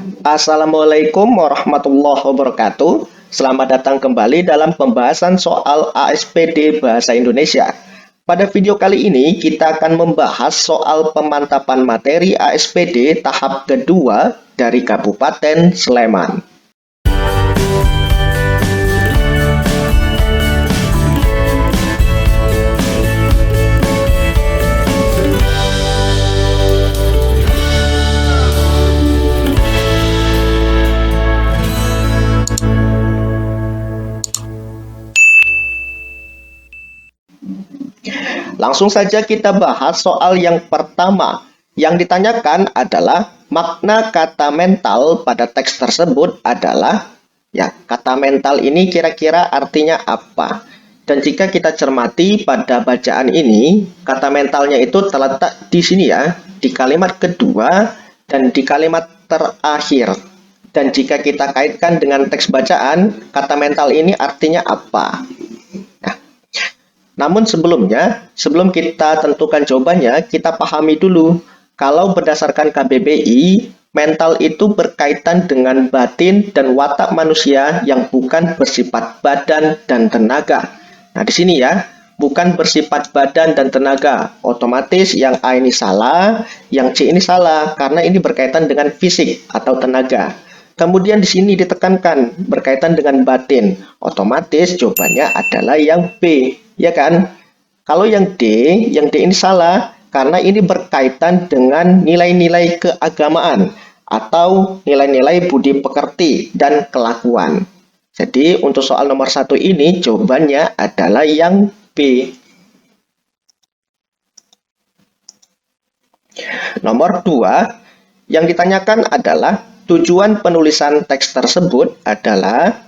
Assalamualaikum warahmatullahi wabarakatuh. Selamat datang kembali dalam pembahasan soal ASPD Bahasa Indonesia. Pada video kali ini kita akan membahas soal pemantapan materi ASPD tahap kedua dari Kabupaten Sleman. Langsung saja kita bahas soal yang pertama. Yang ditanyakan adalah makna kata mental pada teks tersebut adalah, kata mental ini kira-kira artinya apa? Dan jika kita cermati pada bacaan ini, kata mentalnya itu terletak di sini di kalimat kedua dan di kalimat terakhir. Dan jika kita kaitkan dengan teks bacaan, kata mental ini artinya apa? Namun sebelum kita tentukan jawabannya, kita pahami dulu. Kalau berdasarkan KBBI, mental itu berkaitan dengan batin dan watak manusia yang bukan bersifat badan dan tenaga. Nah, di sini bukan bersifat badan dan tenaga. Otomatis yang A ini salah, yang C ini salah, karena ini berkaitan dengan fisik atau tenaga. Kemudian di sini ditekankan berkaitan dengan batin. Otomatis jawabannya adalah yang B. Ya kan? Kalau yang D ini salah karena ini berkaitan dengan nilai-nilai keagamaan atau nilai-nilai budi pekerti dan kelakuan. Jadi untuk soal nomor 1 ini jawabannya adalah yang B. Nomor 2 yang ditanyakan adalah tujuan penulisan teks tersebut adalah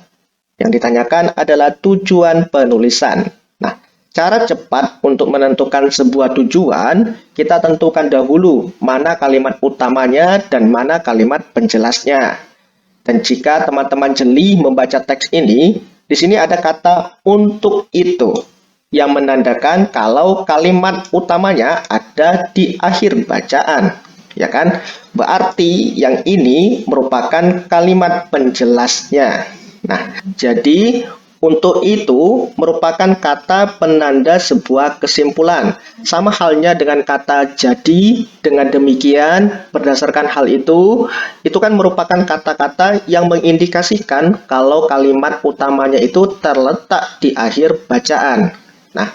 tujuan penulisan. Nah, cara cepat untuk menentukan sebuah tujuan, kita tentukan dahulu mana kalimat utamanya dan mana kalimat penjelasnya. Dan jika teman-teman jeli membaca teks ini, di sini ada kata untuk itu yang menandakan kalau kalimat utamanya ada di akhir bacaan. Ya kan? Berarti yang ini merupakan kalimat penjelasnya. Nah, jadi untuk itu merupakan kata penanda sebuah kesimpulan. Sama halnya dengan kata jadi, dengan demikian berdasarkan hal itu kan merupakan kata-kata yang mengindikasikan kalau kalimat utamanya itu terletak di akhir bacaan. Nah,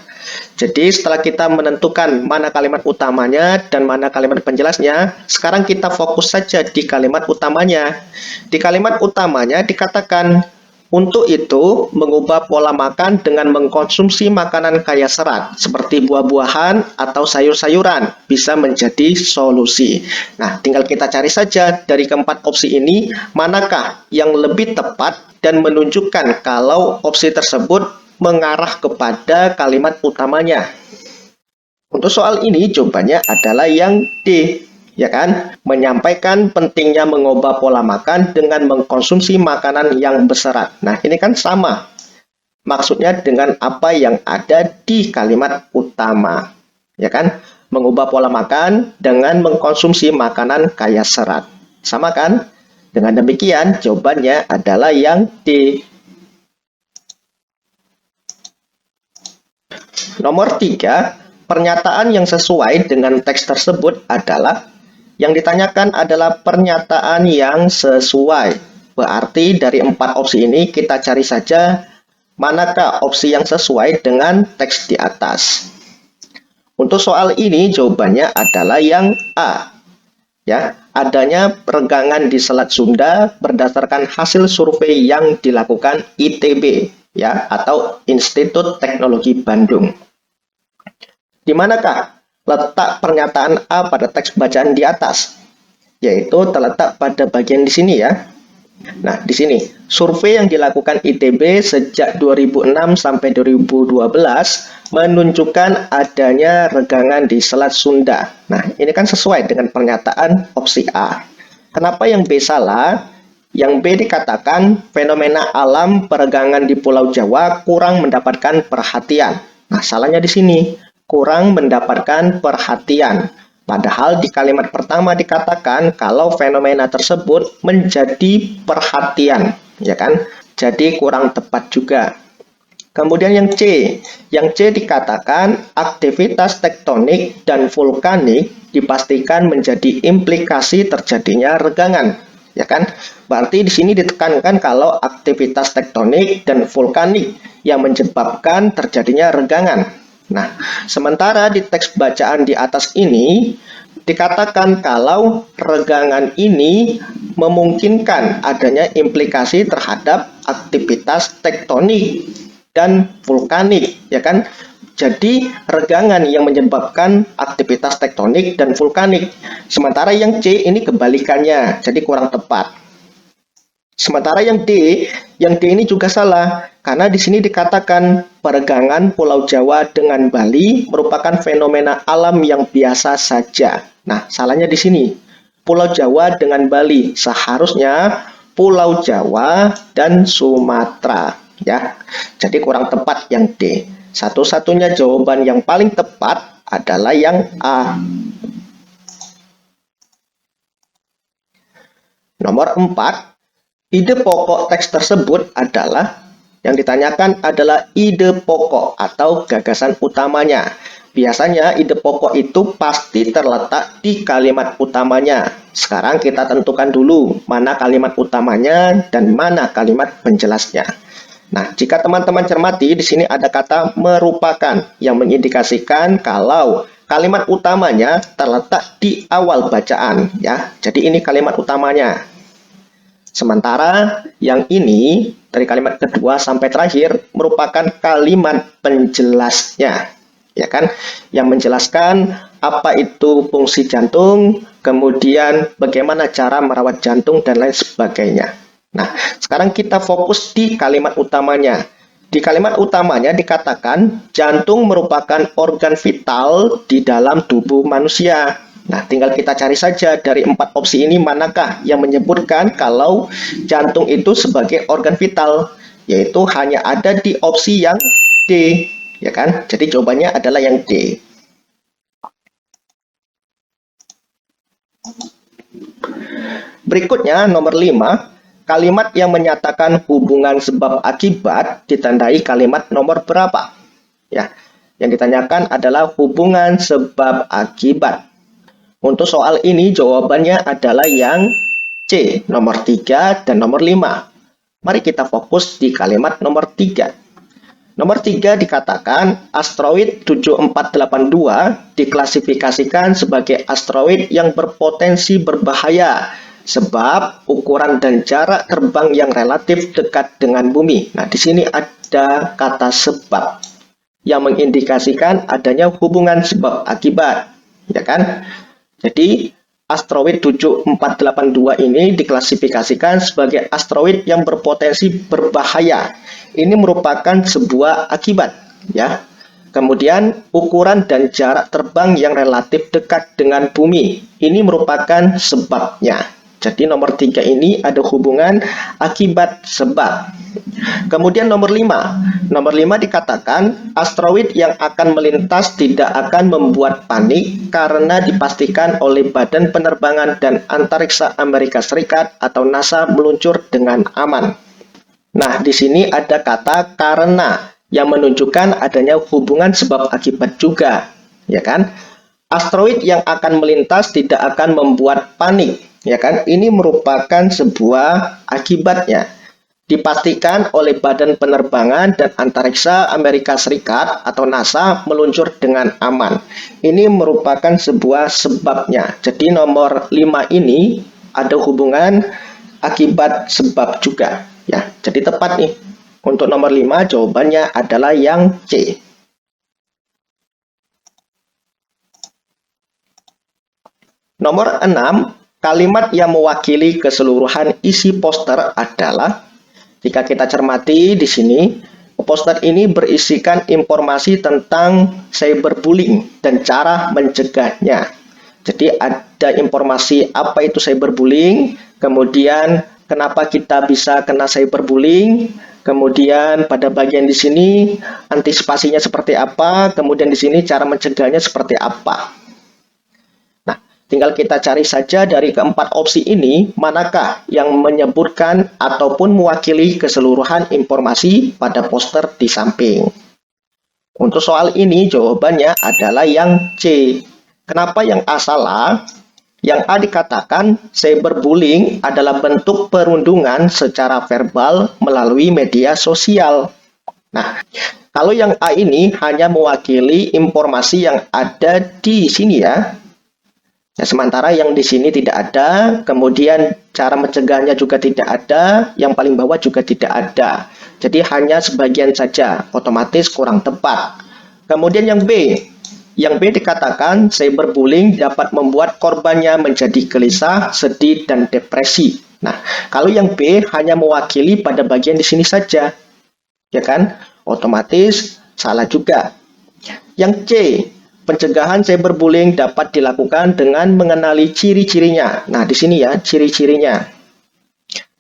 jadi setelah kita menentukan mana kalimat utamanya dan mana kalimat penjelasnya, sekarang kita fokus saja di kalimat utamanya. Di kalimat utamanya dikatakan, untuk itu, mengubah pola makan dengan mengkonsumsi makanan kaya serat, seperti buah-buahan atau sayur-sayuran, bisa menjadi solusi. Nah, tinggal kita cari saja dari keempat opsi ini, manakah yang lebih tepat dan menunjukkan kalau opsi tersebut mengarah kepada kalimat utamanya. Untuk soal ini, jawabannya adalah yang D. Ya kan? Menyampaikan pentingnya mengubah pola makan dengan mengkonsumsi makanan yang berserat. Nah, ini kan sama. Maksudnya dengan apa yang ada di kalimat utama. Ya kan? Mengubah pola makan dengan mengkonsumsi makanan kaya serat. Sama kan? Dengan demikian, jawabannya adalah yang D. Nomor 3, pernyataan yang sesuai dengan teks tersebut adalah yang ditanyakan adalah pernyataan yang sesuai. Berarti dari 4 opsi ini kita cari saja manakah opsi yang sesuai dengan teks di atas. Untuk soal ini jawabannya adalah yang A. Adanya peregangan di Selat Sunda berdasarkan hasil survei yang dilakukan ITB atau Institut Teknologi Bandung. Di manakah letak pernyataan A pada teks bacaan di atas? Yaitu terletak pada bagian di sini Nah, di sini survei yang dilakukan ITB sejak 2006 sampai 2012 menunjukkan adanya regangan di Selat Sunda. Nah, ini kan sesuai dengan pernyataan opsi A. Kenapa yang B salah? Yang B dikatakan fenomena alam peregangan di Pulau Jawa kurang mendapatkan perhatian. Nah, salahnya di sini. Kurang mendapatkan perhatian. Padahal di kalimat pertama dikatakan kalau fenomena tersebut menjadi perhatian, ya kan? Jadi kurang tepat juga. Kemudian yang C dikatakan aktivitas tektonik dan vulkanik dipastikan menjadi implikasi terjadinya regangan, ya kan? Berarti di sini ditekankan kalau aktivitas tektonik dan vulkanik yang menyebabkan terjadinya regangan. Nah, sementara di teks bacaan di atas ini dikatakan kalau regangan ini memungkinkan adanya implikasi terhadap aktivitas tektonik dan vulkanik, ya kan? Jadi regangan yang menyebabkan aktivitas tektonik dan vulkanik. Sementara yang C ini kebalikannya, jadi kurang tepat. Sementara yang D ini juga salah karena di sini dikatakan peregangan Pulau Jawa dengan Bali merupakan fenomena alam yang biasa saja. Nah, salahnya di sini. Pulau Jawa dengan Bali, seharusnya Pulau Jawa dan Sumatera, ya. Jadi kurang tepat yang D. Satu-satunya jawaban yang paling tepat adalah yang A. Nomor 4. Ide pokok teks tersebut adalah, yang ditanyakan adalah ide pokok atau gagasan utamanya. Biasanya ide pokok itu pasti terletak di kalimat utamanya. Sekarang kita tentukan dulu mana kalimat utamanya dan mana kalimat penjelasnya. Nah, jika teman-teman cermati, di sini ada kata merupakan yang mengindikasikan kalau kalimat utamanya terletak di awal bacaan, ya. Jadi ini kalimat utamanya. Sementara yang ini dari kalimat kedua sampai terakhir merupakan kalimat penjelasnya, ya kan? Yang menjelaskan apa itu fungsi jantung, kemudian bagaimana cara merawat jantung dan lain sebagainya. Nah, sekarang kita fokus di kalimat utamanya. Di kalimat utamanya dikatakan jantung merupakan organ vital di dalam tubuh manusia. Nah, tinggal kita cari saja dari 4 opsi ini manakah yang menyebutkan kalau jantung itu sebagai organ vital, yaitu hanya ada di opsi yang D, ya kan? Jadi jawabannya adalah yang D. Berikutnya nomor 5, kalimat yang menyatakan hubungan sebab akibat ditandai kalimat nomor berapa? Ya, yang ditanyakan adalah hubungan sebab akibat. Untuk soal ini jawabannya adalah yang C, nomor 3 dan nomor 5. Mari kita fokus di kalimat nomor 3. Nomor 3 dikatakan asteroid 7482 diklasifikasikan sebagai asteroid yang berpotensi berbahaya sebab ukuran dan jarak terbang yang relatif dekat dengan bumi. Nah, di sini ada kata sebab yang mengindikasikan adanya hubungan sebab akibat, ya kan? Jadi, asteroid 7482 ini diklasifikasikan sebagai asteroid yang berpotensi berbahaya. Ini merupakan sebuah akibat, ya. Kemudian, ukuran dan jarak terbang yang relatif dekat dengan bumi. Ini merupakan sebabnya. Jadi nomor 3 ini ada hubungan akibat sebab. Kemudian nomor 5. Nomor 5 dikatakan asteroid yang akan melintas tidak akan membuat panik karena dipastikan oleh Badan Penerbangan dan Antariksa Amerika Serikat atau NASA meluncur dengan aman. Nah, di sini ada kata karena yang menunjukkan adanya hubungan sebab akibat juga, ya kan? Asteroid yang akan melintas tidak akan membuat panik, ya kan? Ini merupakan sebuah akibatnya. Dipastikan oleh Badan Penerbangan dan Antariksa Amerika Serikat atau NASA meluncur dengan aman. Ini merupakan sebuah sebabnya. Jadi nomor 5 ini ada hubungan akibat sebab juga, ya. Jadi tepat nih. Untuk nomor 5 jawabannya adalah yang C. Nomor 6, kalimat yang mewakili keseluruhan isi poster adalah, jika kita cermati di sini, poster ini berisikan informasi tentang cyberbullying dan cara mencegahnya. Jadi ada informasi apa itu cyberbullying, kemudian kenapa kita bisa kena cyberbullying, kemudian pada bagian di sini antisipasinya seperti apa, kemudian di sini cara mencegahnya seperti apa. Tinggal kita cari saja dari keempat opsi ini, manakah yang menyebutkan ataupun mewakili keseluruhan informasi pada poster di samping. Untuk soal ini, jawabannya adalah yang C. Kenapa yang A salah? Yang A dikatakan cyberbullying adalah bentuk perundungan secara verbal melalui media sosial. Nah, kalau yang A ini hanya mewakili informasi yang ada di sini ya. Nah, sementara yang di sini tidak ada, kemudian cara mencegahnya juga tidak ada, yang paling bawah juga tidak ada. Jadi hanya sebagian saja, otomatis kurang tepat. Kemudian yang B dikatakan cyberbullying dapat membuat korbannya menjadi gelisah, sedih, dan depresi. Nah, kalau yang B hanya mewakili pada bagian di sini saja, ya kan? Otomatis salah juga. Yang C, pencegahan cyberbullying dapat dilakukan dengan mengenali ciri-cirinya. Nah, di sini ya, ciri-cirinya.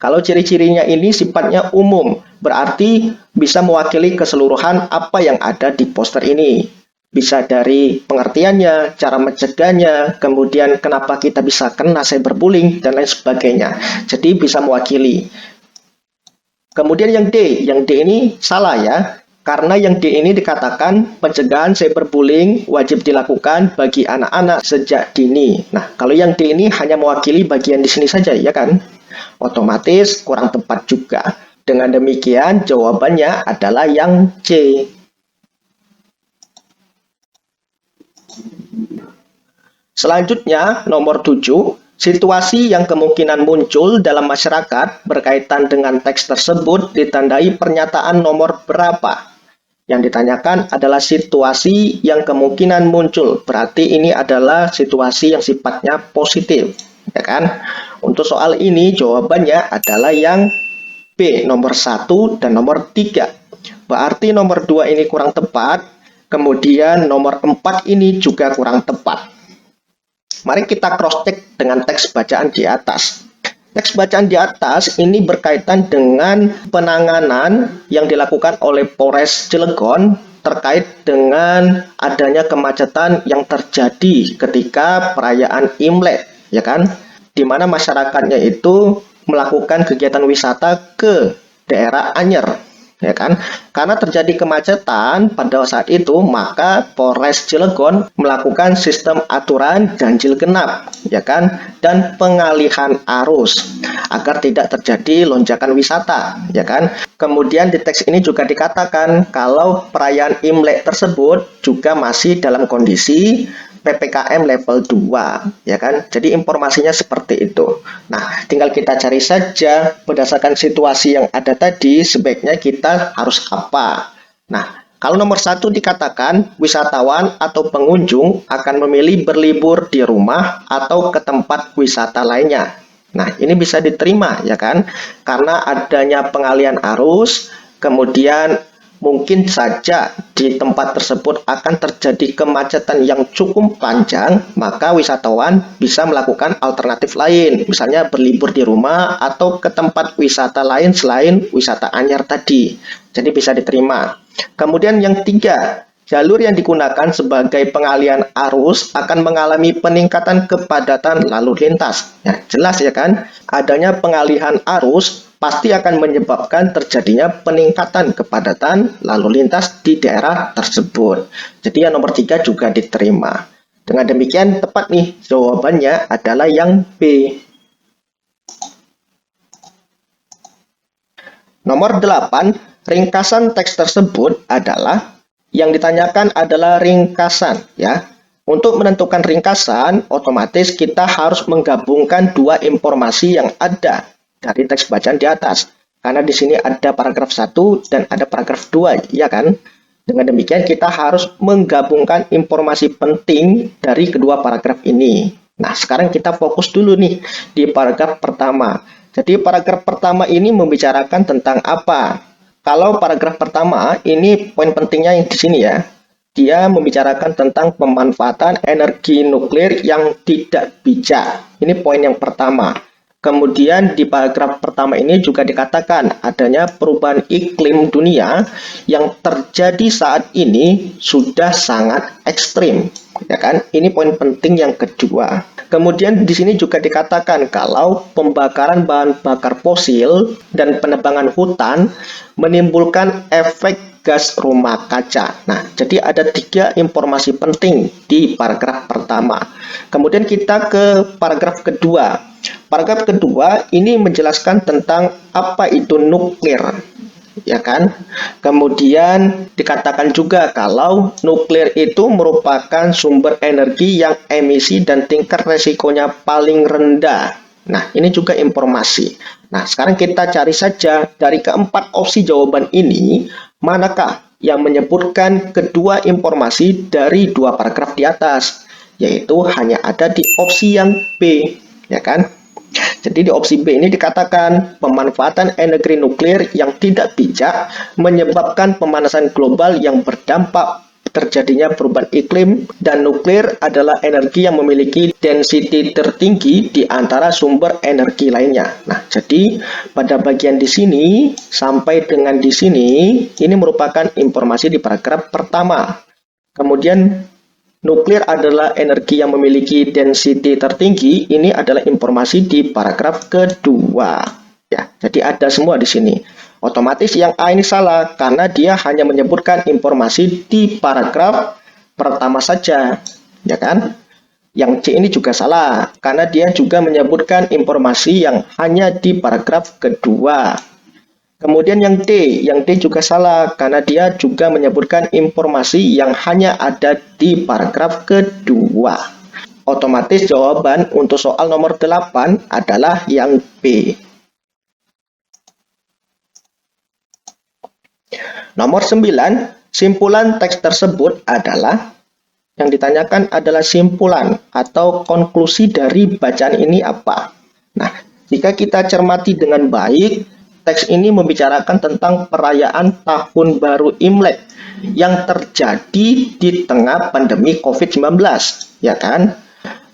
Kalau ciri-cirinya ini sifatnya umum, berarti bisa mewakili keseluruhan apa yang ada di poster ini. Bisa dari pengertiannya, cara mencegahnya, kemudian kenapa kita bisa kena cyberbullying, dan lain sebagainya. Jadi bisa mewakili. Kemudian yang D ini salah ya. Karena yang D ini dikatakan pencegahan cyberbullying wajib dilakukan bagi anak-anak sejak dini. Nah, kalau yang D ini hanya mewakili bagian di sini saja, ya kan? Otomatis kurang tepat juga. Dengan demikian, jawabannya adalah yang C. Selanjutnya, nomor 7. Situasi yang kemungkinan muncul dalam masyarakat berkaitan dengan teks tersebut ditandai pernyataan nomor berapa. Yang ditanyakan adalah situasi yang kemungkinan muncul. Berarti ini adalah situasi yang sifatnya positif, ya kan? Untuk soal ini jawabannya adalah yang B, nomor 1 dan nomor 3. Berarti nomor 2 ini kurang tepat, kemudian nomor 4 ini juga kurang tepat. Mari kita cross-check dengan teks bacaan di atas. Teks bacaan di atas ini berkaitan dengan penanganan yang dilakukan oleh Polres Cilegon terkait dengan adanya kemacetan yang terjadi ketika perayaan Imlek, ya kan? Di mana masyarakatnya itu melakukan kegiatan wisata ke daerah Anyer, ya kan? Karena terjadi kemacetan pada saat itu, maka Polres Cilegon melakukan sistem aturan ganjil genap, ya kan, dan pengalihan arus agar tidak terjadi lonjakan wisata, ya kan. Kemudian di teks ini juga dikatakan kalau perayaan Imlek tersebut juga masih dalam kondisi PPKM level 2, ya kan? Jadi informasinya seperti itu. Nah, tinggal kita cari saja berdasarkan situasi yang ada tadi, sebaiknya kita harus apa. Nah, kalau nomor 1 dikatakan wisatawan atau pengunjung akan memilih berlibur di rumah atau ke tempat wisata lainnya. Nah, ini bisa diterima, ya kan? Karena adanya pengalian arus, kemudian mungkin saja di tempat tersebut akan terjadi kemacetan yang cukup panjang, maka wisatawan bisa melakukan alternatif lain, misalnya berlibur di rumah atau ke tempat wisata lain selain wisata Anyer tadi. Jadi bisa diterima. Kemudian yang 3, jalur yang digunakan sebagai pengalian arus akan mengalami peningkatan kepadatan lalu lintas. Ya, jelas ya kan? Adanya pengalihan arus pasti akan menyebabkan terjadinya peningkatan kepadatan lalu lintas di daerah tersebut. Jadi yang nomor 3 juga diterima. Dengan demikian tepat nih, jawabannya adalah yang B. Nomor 8, ringkasan teks tersebut adalah, yang ditanyakan adalah ringkasan, ya. Untuk menentukan ringkasan, otomatis kita harus menggabungkan dua informasi yang ada dari teks bacaan di atas. Karena di sini ada paragraf 1 dan ada paragraf 2, ya kan? Dengan demikian kita harus menggabungkan informasi penting dari kedua paragraf ini. Nah, sekarang kita fokus dulu nih di paragraf pertama. Jadi paragraf pertama ini membicarakan tentang apa? Kalau paragraf pertama ini poin pentingnya yang di sini ya. Dia membicarakan tentang pemanfaatan energi nuklir yang tidak bijak. Ini poin yang pertama. Kemudian di paragraf pertama ini juga dikatakan adanya perubahan iklim dunia yang terjadi saat ini sudah sangat ekstrim, ya kan? Ini poin penting yang kedua. Kemudian di sini juga dikatakan kalau pembakaran bahan bakar fosil dan penebangan hutan menimbulkan efek gas rumah kaca. Nah, jadi ada 3 informasi penting di paragraf pertama. Kemudian kita ke paragraf kedua. Paragraf kedua ini menjelaskan tentang apa itu nuklir, ya kan? Kemudian dikatakan juga kalau nuklir itu merupakan sumber energi yang emisi dan tingkat resikonya paling rendah. Nah, ini juga informasi. Nah, sekarang kita cari saja dari keempat opsi jawaban ini, manakah yang menyebutkan kedua informasi dari 2 paragraf di atas, yaitu hanya ada di opsi yang B, ya kan? Jadi di opsi B ini dikatakan pemanfaatan energi nuklir yang tidak bijak menyebabkan pemanasan global yang berdampak terjadinya perubahan iklim, dan nuklir adalah energi yang memiliki density tertinggi di antara sumber energi lainnya. Nah, jadi pada bagian di sini sampai dengan di sini ini merupakan informasi di paragraf pertama. Kemudian nuklir adalah energi yang memiliki density tertinggi. Ini adalah informasi di paragraf kedua. Ya, jadi ada semua di sini. Otomatis yang A ini salah karena dia hanya menyebutkan informasi di paragraf pertama saja, ya kan? Yang C ini juga salah karena dia juga menyebutkan informasi yang hanya di paragraf kedua. Kemudian yang D juga salah karena dia juga menyebutkan informasi yang hanya ada di paragraf kedua. Otomatis jawaban untuk soal nomor 8 adalah yang B. Nomor 9, simpulan teks tersebut adalah, yang ditanyakan adalah simpulan atau konklusi dari bacaan ini apa. Nah, jika kita cermati dengan baik, teks ini membicarakan tentang perayaan Tahun Baru Imlek yang terjadi di tengah pandemi COVID-19, ya kan?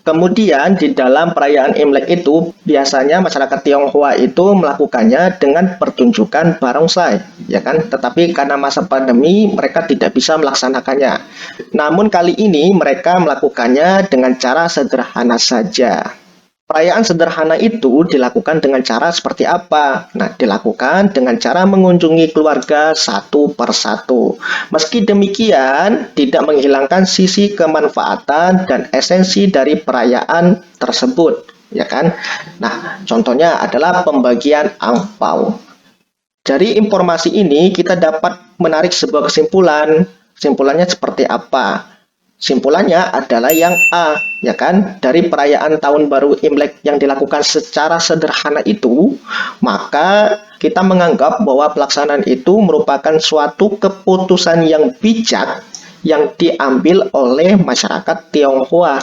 Kemudian di dalam perayaan Imlek itu biasanya masyarakat Tionghoa itu melakukannya dengan pertunjukan barongsai, ya kan? Tetapi karena masa pandemi mereka tidak bisa melaksanakannya. Namun kali ini mereka melakukannya dengan cara sederhana saja. Perayaan sederhana itu dilakukan dengan cara seperti apa? Nah, dilakukan dengan cara mengunjungi keluarga satu persatu. Meski demikian, tidak menghilangkan sisi kemanfaatan dan esensi dari perayaan tersebut, ya kan? Nah, contohnya adalah pembagian angpau. Dari informasi ini kita dapat menarik sebuah kesimpulan. Kesimpulannya seperti apa? Simpulannya adalah yang A, ya kan? Dari perayaan Tahun Baru Imlek yang dilakukan secara sederhana itu, maka kita menganggap bahwa pelaksanaan itu merupakan suatu keputusan yang bijak yang diambil oleh masyarakat Tionghoa,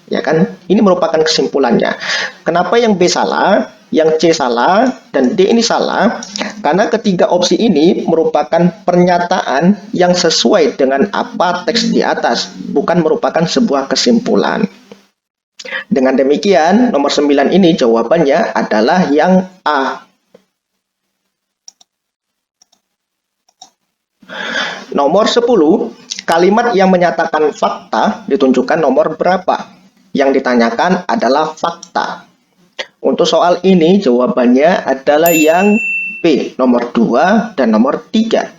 ya kan? Ini merupakan kesimpulannya. Kenapa yang B salah? Yang C salah dan D ini salah karena ketiga opsi ini merupakan pernyataan yang sesuai dengan apa teks di atas, bukan merupakan sebuah kesimpulan. Dengan demikian, nomor 9 ini jawabannya adalah yang A. Nomor 10, kalimat yang menyatakan fakta ditunjukkan nomor berapa? Yang ditanyakan adalah fakta. Untuk soal ini jawabannya adalah yang B, nomor 2 dan nomor 3.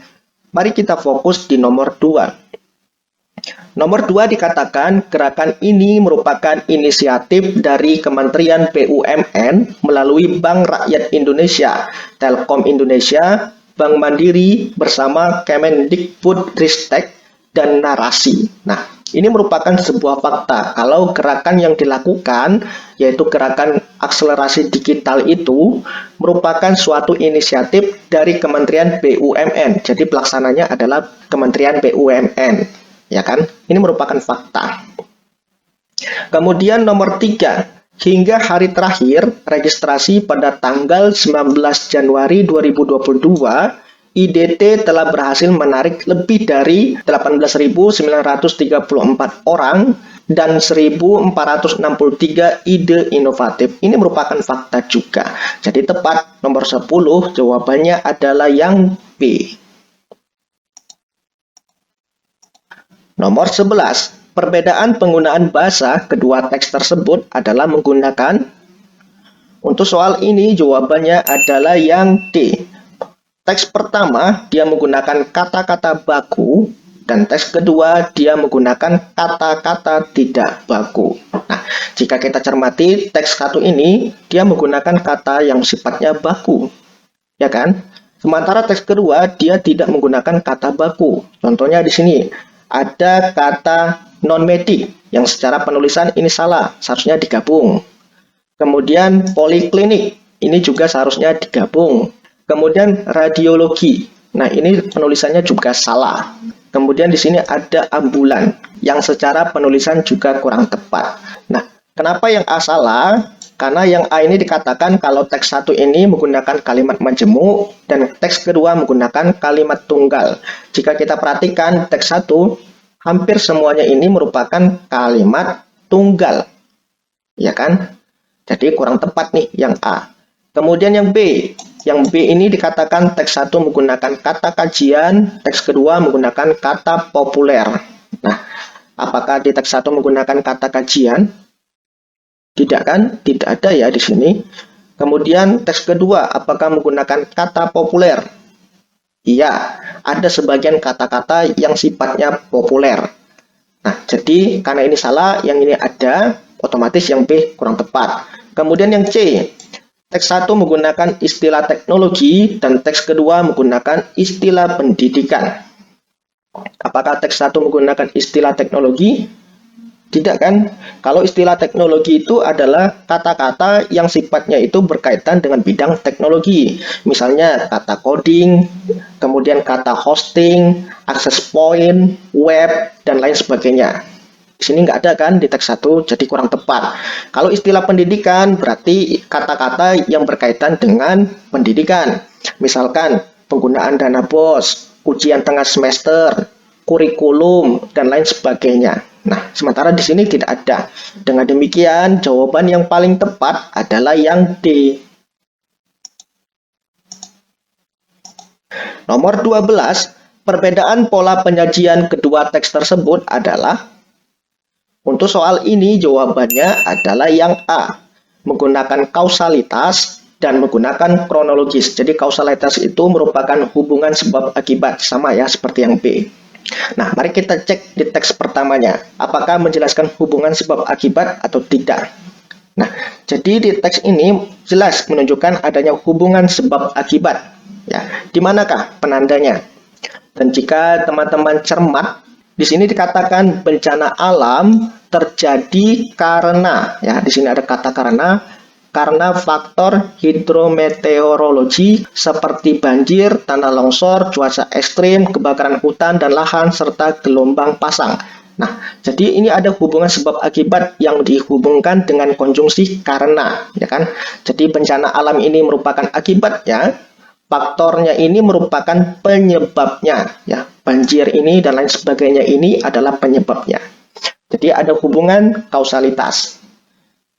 Mari kita fokus di nomor 2. Nomor 2 dikatakan gerakan ini merupakan inisiatif dari Kementerian BUMN melalui Bank Rakyat Indonesia, Telkom Indonesia, Bank Mandiri bersama Kemendikbudristek dan Narasi. Nah, ini merupakan sebuah fakta kalau gerakan yang dilakukan, yaitu gerakan akselerasi digital itu, merupakan suatu inisiatif dari Kementerian BUMN. Jadi pelaksananya adalah Kementerian BUMN, ya kan? Ini merupakan fakta. Kemudian nomor 3, hingga hari terakhir registrasi pada tanggal 19 Januari 2022, IDT telah berhasil menarik lebih dari 18.934 orang dan 1.463 ide inovatif. Ini merupakan fakta juga. Jadi tepat nomor 10 jawabannya adalah yang B. Nomor 11. Perbedaan penggunaan bahasa kedua teks tersebut adalah menggunakan. Untuk soal ini jawabannya adalah yang D. Teks pertama dia menggunakan kata-kata baku dan teks kedua dia menggunakan kata-kata tidak baku. Nah, jika kita cermati teks satu ini dia menggunakan kata yang sifatnya baku, ya kan? Sementara teks kedua dia tidak menggunakan kata baku. Contohnya di sini ada kata non-medik yang secara penulisan ini salah, seharusnya digabung. Kemudian poliklinik, ini juga seharusnya digabung. Kemudian radiologi, nah ini penulisannya juga salah. Kemudian di sini ada ambulan, yang secara penulisan juga kurang tepat. Nah, kenapa yang A salah? Karena yang A ini dikatakan kalau teks satu ini menggunakan kalimat majemuk dan teks kedua menggunakan kalimat tunggal. Jika kita perhatikan teks satu, hampir semuanya ini merupakan kalimat tunggal, ya kan? Jadi kurang tepat nih yang A. Kemudian yang B. Yang B ini dikatakan teks 1 menggunakan kata kajian, teks kedua menggunakan kata populer. Nah, apakah di teks 1 menggunakan kata kajian? Tidak kan? Tidak ada ya di sini. Kemudian teks kedua apakah menggunakan kata populer? Iya, ada sebagian kata-kata yang sifatnya populer. Nah, jadi karena ini salah, yang ini ada, otomatis yang B kurang tepat. Kemudian yang C, teks 1 menggunakan istilah teknologi dan teks kedua menggunakan istilah pendidikan. Apakah teks 1 menggunakan istilah teknologi? Tidak kan? Kalau istilah teknologi itu adalah kata-kata yang sifatnya itu berkaitan dengan bidang teknologi. Misalnya kata coding, kemudian kata hosting, access point, web, dan lain sebagainya. Di sini nggak ada kan di teks 1, jadi kurang tepat. Kalau istilah pendidikan berarti kata-kata yang berkaitan dengan pendidikan. Misalkan penggunaan dana BOS, ujian tengah semester, kurikulum, dan lain sebagainya. Nah, sementara di sini tidak ada. Dengan demikian, jawaban yang paling tepat adalah yang D. Nomor 12, perbedaan pola penyajian kedua teks tersebut adalah. Untuk soal ini jawabannya adalah yang A, menggunakan kausalitas dan menggunakan kronologis. Jadi kausalitas itu merupakan hubungan sebab akibat, sama ya seperti yang B. Nah, mari kita cek di teks pertamanya, apakah menjelaskan hubungan sebab akibat atau tidak. Nah, jadi di teks ini jelas menunjukkan adanya hubungan sebab akibat. Ya, di manakah penandanya? Dan jika teman-teman cermat, di sini dikatakan bencana alam terjadi karena, ya di sini ada kata karena faktor hidrometeorologi seperti banjir, tanah longsor, cuaca ekstrim, kebakaran hutan dan lahan, serta gelombang pasang. Nah, jadi ini ada hubungan sebab akibat yang dihubungkan dengan konjungsi karena, ya kan? Jadi bencana alam ini merupakan akibatnya, faktornya ini merupakan penyebabnya, ya. Banjir ini dan lain sebagainya ini adalah penyebabnya. Jadi ada hubungan kausalitas.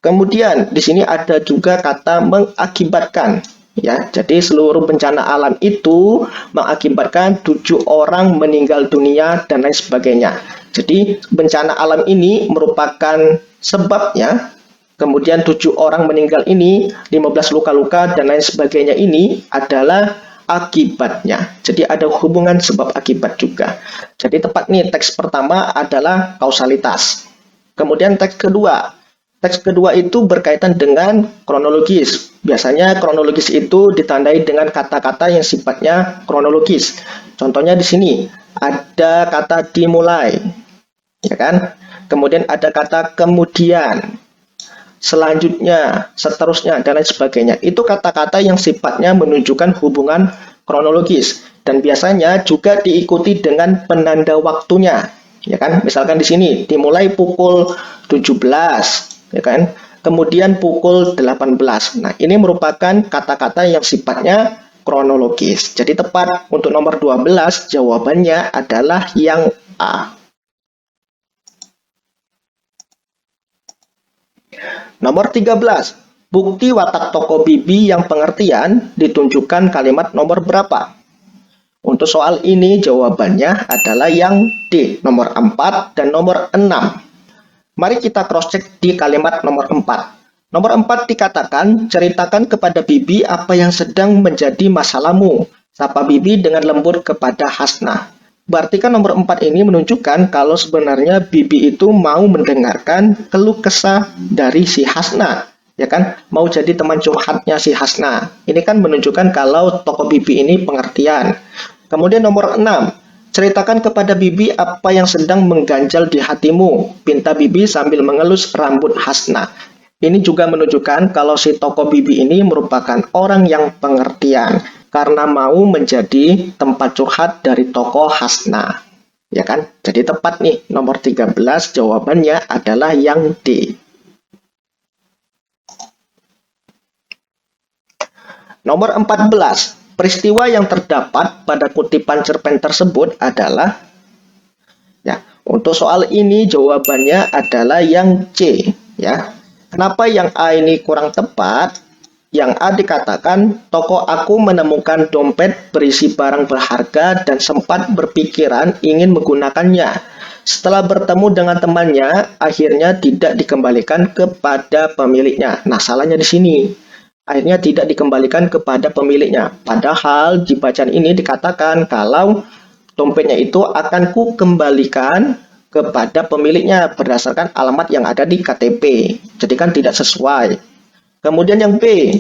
Kemudian di sini ada juga kata mengakibatkan, ya. Jadi seluruh bencana alam itu mengakibatkan 7 orang meninggal dunia dan lain sebagainya. Jadi bencana alam ini merupakan sebabnya. Kemudian 7 orang meninggal ini, 15 luka-luka dan lain sebagainya ini adalah akibatnya. Jadi ada hubungan sebab akibat juga. Jadi tepat nih teks pertama adalah kausalitas. Kemudian teks kedua. Teks kedua itu berkaitan dengan kronologis. Biasanya kronologis itu ditandai dengan kata-kata yang sifatnya kronologis. Contohnya di sini ada kata dimulai, ya kan? Kemudian ada kata kemudian, selanjutnya, seterusnya, dan lain sebagainya. Itu kata-kata yang sifatnya menunjukkan hubungan kronologis dan biasanya juga diikuti dengan penanda waktunya, ya kan? Misalkan di sini dimulai pukul 17. Ya kan? Kemudian pukul 18. Nah, ini merupakan kata-kata yang sifatnya kronologis. Jadi tepat untuk nomor 12 jawabannya adalah yang A. Nomor 13. Bukti watak tokoh Bibi yang pengertian ditunjukkan kalimat nomor berapa? Untuk soal ini jawabannya adalah yang D, nomor 4 dan nomor 6. Mari kita cross-check di kalimat nomor 4. Nomor 4 dikatakan, ceritakan kepada Bibi apa yang sedang menjadi masalahmu. Sapa Bibi dengan lembut kepada Hasnah. Berarti kan nomor 4 ini menunjukkan kalau sebenarnya Bibi itu mau mendengarkan keluh kesah dari si Hasnah. Ya kan, mau jadi teman curhatnya si Hasnah. Ini kan menunjukkan kalau tokoh Bibi ini pengertian. Kemudian nomor 6, ceritakan kepada Bibi apa yang sedang mengganjal di hatimu. Pinta Bibi sambil mengelus rambut Hasnah. Ini juga menunjukkan kalau si tokoh Bibi ini merupakan orang yang pengertian karena mau menjadi tempat curhat dari tokoh Hasnah. Ya kan? Jadi tepat nih, nomor 13 jawabannya adalah yang D. Nomor 14, peristiwa yang terdapat pada kutipan cerpen tersebut adalah, ya, untuk soal ini jawabannya adalah yang C, ya. Kenapa yang A ini kurang tepat? Yang A dikatakan, tokoh aku menemukan dompet berisi barang berharga dan sempat berpikiran ingin menggunakannya. Setelah bertemu dengan temannya, akhirnya tidak dikembalikan kepada pemiliknya. Nah, salahnya di sini. Akhirnya tidak dikembalikan kepada pemiliknya. Padahal di bacaan ini dikatakan kalau dompetnya itu akan ku kembalikan kepada pemiliknya berdasarkan alamat yang ada di KTP. Jadi kan tidak sesuai. Kemudian yang B,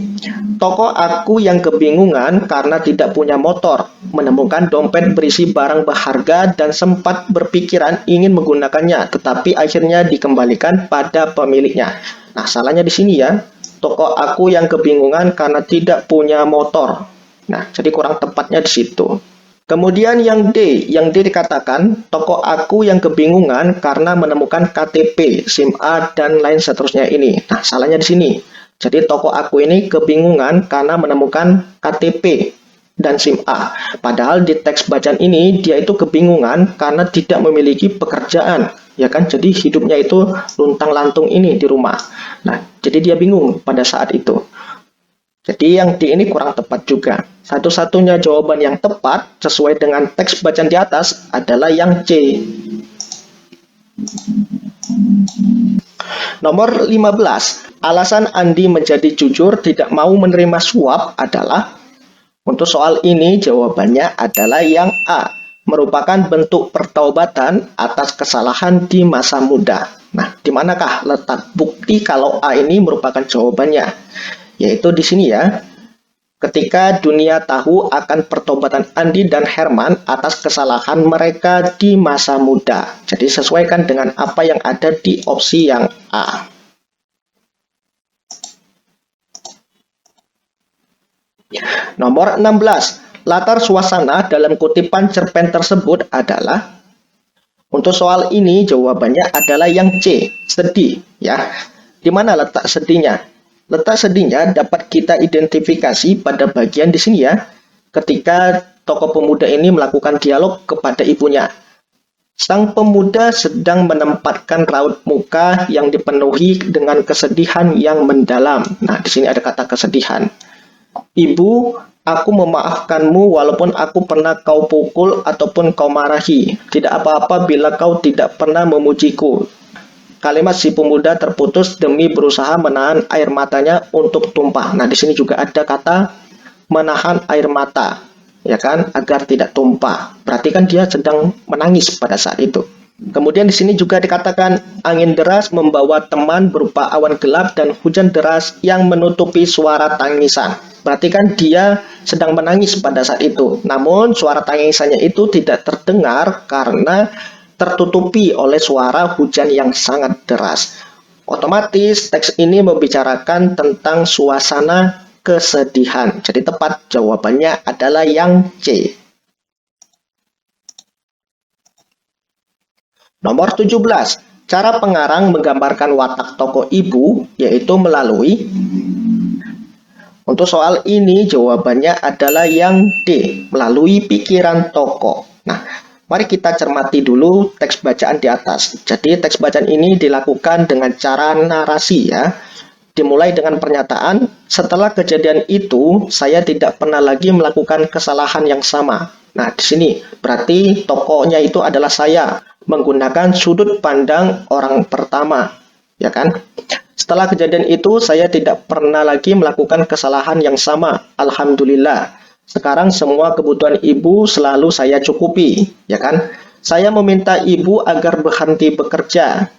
tokoh aku yang kebingungan karena tidak punya motor, menemukan dompet berisi barang berharga dan sempat berpikiran ingin menggunakannya, tetapi akhirnya dikembalikan pada pemiliknya. Nah, salahnya di sini ya. Tokoh aku yang kebingungan karena tidak punya motor. Nah, jadi kurang tepatnya di situ. Kemudian yang D dikatakan, tokoh aku yang kebingungan karena menemukan KTP, SIM A, dan lain seterusnya ini. Nah, salahnya di sini. Jadi tokoh aku ini kebingungan karena menemukan KTP dan SIM A. Padahal di teks bacaan ini dia itu kebingungan karena tidak memiliki pekerjaan. Ya kan, jadi hidupnya itu luntang-lantung ini di rumah. Nah, jadi dia bingung pada saat itu. Jadi yang D ini kurang tepat juga. Satu-satunya jawaban yang tepat sesuai dengan teks bacaan di atas adalah yang C. Nomor 15. Alasan Andi menjadi jujur tidak mau menerima suap adalah, untuk soal ini jawabannya adalah yang A, merupakan bentuk pertaubatan atas kesalahan di masa muda. Nah, di manakah letak bukti kalau A ini merupakan jawabannya? Yaitu di sini ya. Ketika dunia tahu akan pertobatan Andi dan Herman atas kesalahan mereka di masa muda. Jadi sesuaikan dengan apa yang ada di opsi yang A. Nomor 16. Latar suasana dalam kutipan cerpen tersebut adalah, untuk soal ini jawabannya adalah yang C, sedih, ya. Di mana letak sedihnya? Letak sedihnya dapat kita identifikasi pada bagian di sini ya, ketika tokoh pemuda ini melakukan dialog kepada ibunya. Sang pemuda sedang menempatkan raut muka yang dipenuhi dengan kesedihan yang mendalam. Nah, di sini ada kata kesedihan. Ibu, aku memaafkanmu walaupun aku pernah kau pukul ataupun kau marahi. Tidak apa-apa bila kau tidak pernah memujiku. Kalimat si pemuda terputus demi berusaha menahan air matanya untuk tumpah. Nah, di sini juga ada kata menahan air mata, ya kan, agar tidak tumpah. Berarti kan dia sedang menangis pada saat itu. Kemudian di sini juga dikatakan angin deras membawa teman berupa awan gelap dan hujan deras yang menutupi suara tangisan. Berarti kan dia sedang menangis pada saat itu. Namun suara tangisannya itu tidak terdengar karena tertutupi oleh suara hujan yang sangat deras. Otomatis teks ini membicarakan tentang suasana kesedihan. Jadi tepat jawabannya adalah yang C. Nomor 17. Cara pengarang menggambarkan watak tokoh ibu yaitu melalui, untuk soal ini jawabannya adalah yang D, melalui pikiran tokoh. Nah, mari kita cermati dulu teks bacaan di atas. Jadi teks bacaan ini dilakukan dengan cara narasi ya. Dimulai dengan pernyataan, setelah kejadian itu saya tidak pernah lagi melakukan kesalahan yang sama. Nah, di sini berarti tokohnya itu adalah saya menggunakan sudut pandang orang pertama, ya kan? Setelah kejadian itu, saya tidak pernah lagi melakukan kesalahan yang sama. Alhamdulillah. Sekarang semua kebutuhan ibu selalu saya cukupi, ya kan? Saya meminta ibu agar berhenti bekerja.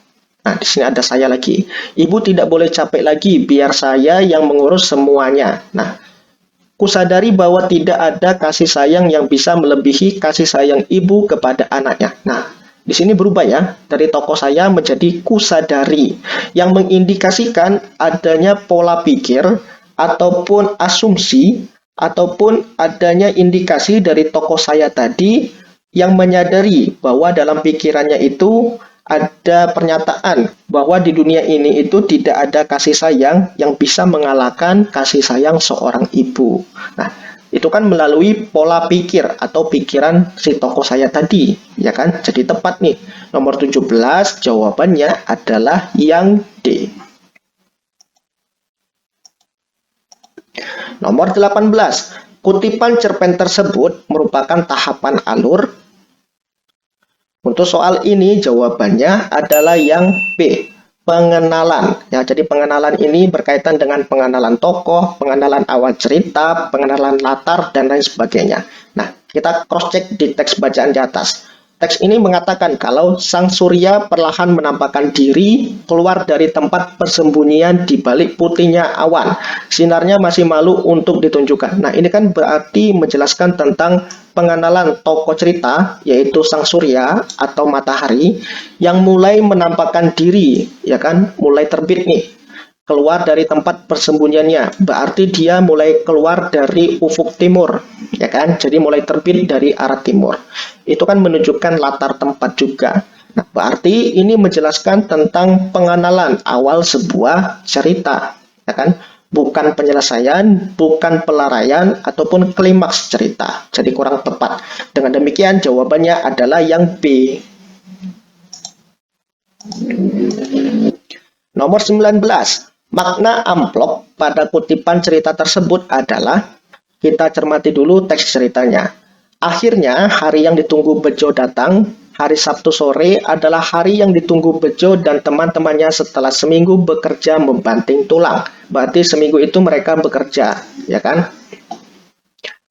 Nah, di sini ada saya lagi. Ibu tidak boleh capek lagi, biar saya yang mengurus semuanya. Nah, kusadari bahwa tidak ada kasih sayang yang bisa melebihi kasih sayang ibu kepada anaknya. Nah, di sini berubah ya, dari tokoh saya menjadi kusadari, yang mengindikasikan adanya pola pikir ataupun asumsi ataupun adanya indikasi dari tokoh saya tadi yang menyadari bahwa dalam pikirannya itu ada pernyataan bahwa di dunia ini itu tidak ada kasih sayang yang bisa mengalahkan kasih sayang seorang ibu. Nah, itu kan melalui pola pikir atau pikiran si tokoh saya tadi, ya kan? Jadi tepat nih. Nomor 17 jawabannya adalah yang D. Nomor 18. Kutipan cerpen tersebut merupakan tahapan alur. Untuk soal ini jawabannya adalah yang B, pengenalan. Ya, jadi pengenalan ini berkaitan dengan pengenalan tokoh, pengenalan awal cerita, pengenalan latar dan lain sebagainya. Nah, kita cross check di teks bacaan di atas. Teks ini mengatakan kalau sang surya perlahan menampakkan diri keluar dari tempat persembunyian di balik putihnya awan. Sinarnya masih malu untuk ditunjukkan. Nah, ini kan berarti menjelaskan tentang pengenalan tokoh cerita, yaitu sang surya atau matahari yang mulai menampakkan diri, ya kan, mulai terbit nih, keluar dari tempat persembunyiannya. Berarti dia mulai keluar dari ufuk timur, ya kan? Jadi mulai terbit dari arah timur. Itu kan menunjukkan latar tempat juga. Nah, berarti ini menjelaskan tentang pengenalan awal sebuah cerita, ya kan? Bukan penyelesaian, bukan pelaraian, ataupun klimaks cerita. Jadi kurang tepat. Dengan demikian jawabannya adalah yang B. Nomor 19. Makna amplop pada kutipan cerita tersebut adalah, kita cermati dulu teks ceritanya. Akhirnya hari yang ditunggu Bejo datang. Hari Sabtu sore adalah hari yang ditunggu Bejo dan teman-temannya setelah seminggu bekerja membanting tulang. Berarti seminggu itu mereka bekerja, ya kan?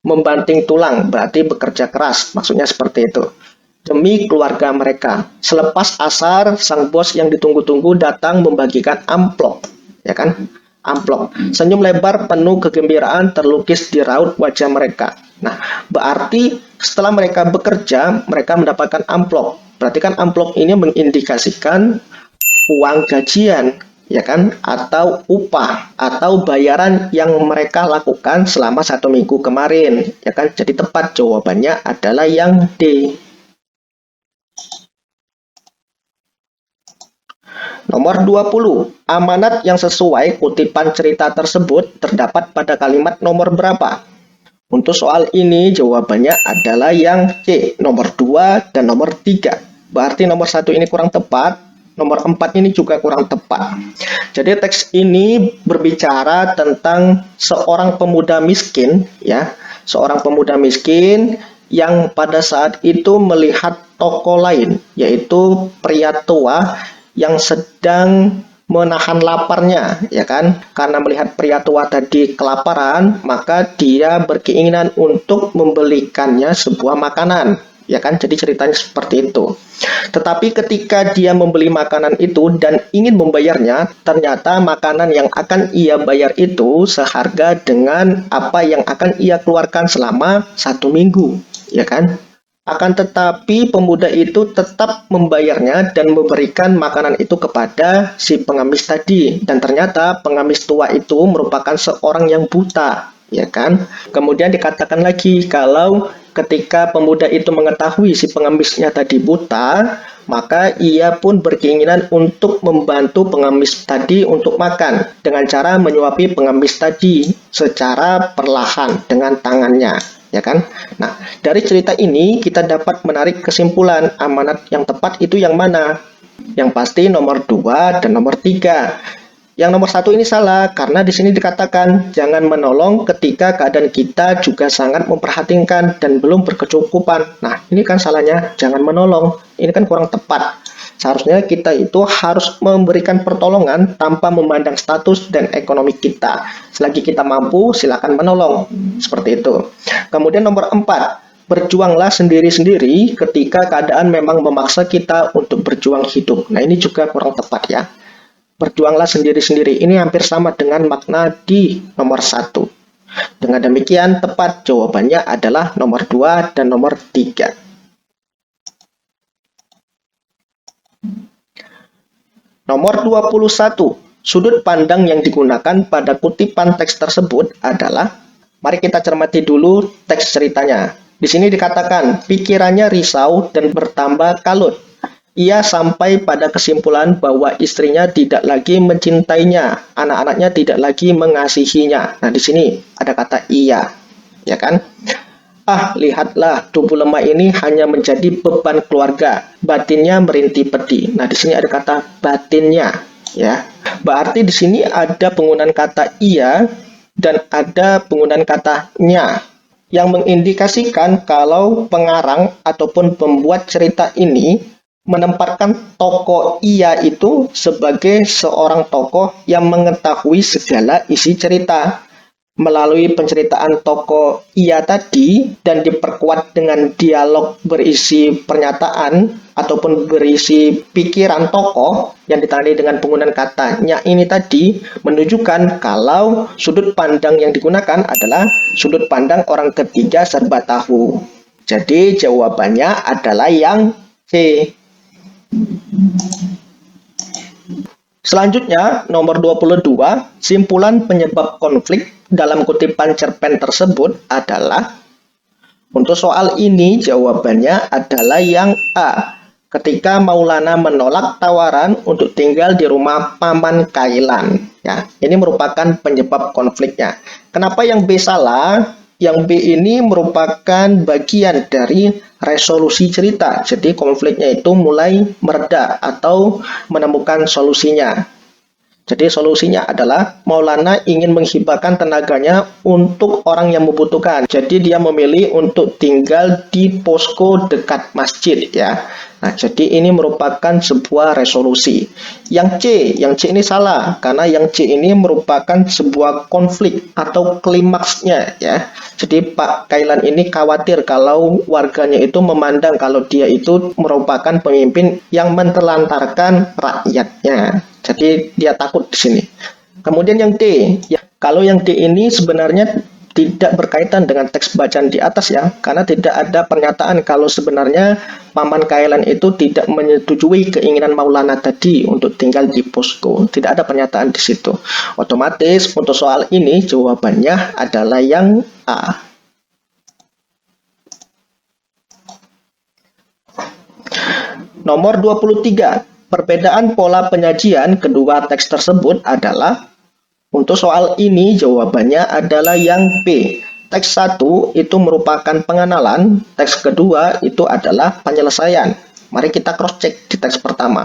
Membanting tulang berarti bekerja keras, maksudnya seperti itu. Demi keluarga mereka. Selepas asar, sang bos yang ditunggu-tunggu datang membagikan amplop, ya kan? Amplop. Senyum lebar penuh kegembiraan terlukis di raut wajah mereka. Nah, berarti setelah mereka bekerja, mereka mendapatkan amplop. Berarti kan amplop ini mengindikasikan uang gajian, ya kan? Atau upah, atau bayaran yang mereka lakukan selama 1 minggu kemarin, ya kan? Jadi tepat jawabannya adalah yang D. Nomor 20. Amanat yang sesuai kutipan cerita tersebut terdapat pada kalimat nomor berapa? Untuk soal ini jawabannya adalah yang C, nomor 2 dan nomor 3. Berarti nomor 1 ini kurang tepat, nomor 4 ini juga kurang tepat. Jadi teks ini berbicara tentang seorang pemuda miskin, ya, seorang pemuda miskin yang pada saat itu melihat tokoh lain, yaitu pria tua yang sedang menahan laparnya, ya kan? Karena melihat pria tua tadi kelaparan, maka dia berkeinginan untuk membelikannya sebuah makanan, ya kan? Jadi ceritanya seperti itu. Tetapi ketika dia membeli makanan itu dan ingin membayarnya, ternyata makanan yang akan ia bayar itu seharga dengan apa yang akan ia keluarkan selama 1 minggu, ya kan? Akan tetapi pemuda itu tetap membayarnya dan memberikan makanan itu kepada si pengemis tadi. Dan ternyata pengemis tua itu merupakan seorang yang buta, ya kan? Kemudian dikatakan lagi kalau ketika pemuda itu mengetahui si pengemisnya tadi buta, maka ia pun berkeinginan untuk membantu pengemis tadi untuk makan dengan cara menyuapi pengemis tadi secara perlahan dengan tangannya, ya kan? Nah, dari cerita ini kita dapat menarik kesimpulan amanat yang tepat itu yang mana? Yang pasti nomor 2 dan nomor 3. Yang nomor satu ini salah, karena di sini dikatakan jangan menolong ketika keadaan kita juga sangat memperhatikan dan belum berkecukupan. Nah, ini kan salahnya, jangan menolong. Ini kan kurang tepat. Seharusnya kita itu harus memberikan pertolongan tanpa memandang status dan ekonomi kita. Selagi kita mampu, silakan menolong. Seperti itu. Kemudian nomor 4, berjuanglah sendiri-sendiri ketika keadaan memang memaksa kita untuk berjuang hidup. Nah, ini juga kurang tepat ya. Berjuanglah sendiri-sendiri. Ini hampir sama dengan makna di nomor 1. Dengan demikian, tepat jawabannya adalah nomor 2 dan nomor 3. Nomor 21. Sudut pandang yang digunakan pada kutipan teks tersebut adalah, mari kita cermati dulu teks ceritanya. Di sini dikatakan, pikirannya risau dan bertambah kalut. Ia sampai pada kesimpulan bahwa istrinya tidak lagi mencintainya, anak-anaknya tidak lagi mengasihinya. Nah, di sini ada kata iya, ya kan? Ah, lihatlah, tubuh lemah ini hanya menjadi beban keluarga. Batinnya merintih pedih. Nah, di sini ada kata batinnya, ya. Berarti di sini ada penggunaan kata iya dan ada penggunaan kata nya yang mengindikasikan kalau pengarang ataupun pembuat cerita ini menempatkan tokoh ia itu sebagai seorang tokoh yang mengetahui segala isi cerita. Melalui penceritaan tokoh ia tadi dan diperkuat dengan dialog berisi pernyataan ataupun berisi pikiran tokoh yang ditandai dengan penggunaan katanya ini tadi, menunjukkan kalau sudut pandang yang digunakan adalah sudut pandang orang ketiga serba tahu. Jadi jawabannya adalah yang C. Selanjutnya, nomor 22, simpulan penyebab konflik dalam kutipan cerpen tersebut adalah, untuk soal ini jawabannya adalah yang A. Ketika Maulana menolak tawaran untuk tinggal di rumah Paman Kailan. Ya, ini merupakan penyebab konfliknya. Kenapa yang B salah? Yang B ini merupakan bagian dari resolusi cerita. Jadi konfliknya itu mulai mereda atau menemukan solusinya. Jadi solusinya adalah Maulana ingin menghibahkan tenaganya untuk orang yang membutuhkan. Jadi dia memilih untuk tinggal di posko dekat masjid ya. Nah, jadi ini merupakan sebuah resolusi. Yang C ini salah karena yang C ini merupakan sebuah konflik atau klimaksnya ya. Jadi Pak Kailan ini khawatir kalau warganya itu memandang kalau dia itu merupakan pemimpin yang mentelantarkan rakyatnya. Jadi dia takut di sini. Kemudian yang D, ya kalau yang D ini sebenarnya tidak berkaitan dengan teks bacaan di atas ya, karena tidak ada pernyataan kalau sebenarnya Paman Kailan itu tidak menyetujui keinginan Maulana tadi untuk tinggal di posko. Tidak ada pernyataan di situ. Otomatis untuk soal ini jawabannya adalah yang A. Nomor 23. Perbedaan pola penyajian kedua teks tersebut adalah, untuk soal ini jawabannya adalah yang B. Teks 1 itu merupakan pengenalan, teks kedua itu adalah penyelesaian. Mari kita cross check di teks pertama.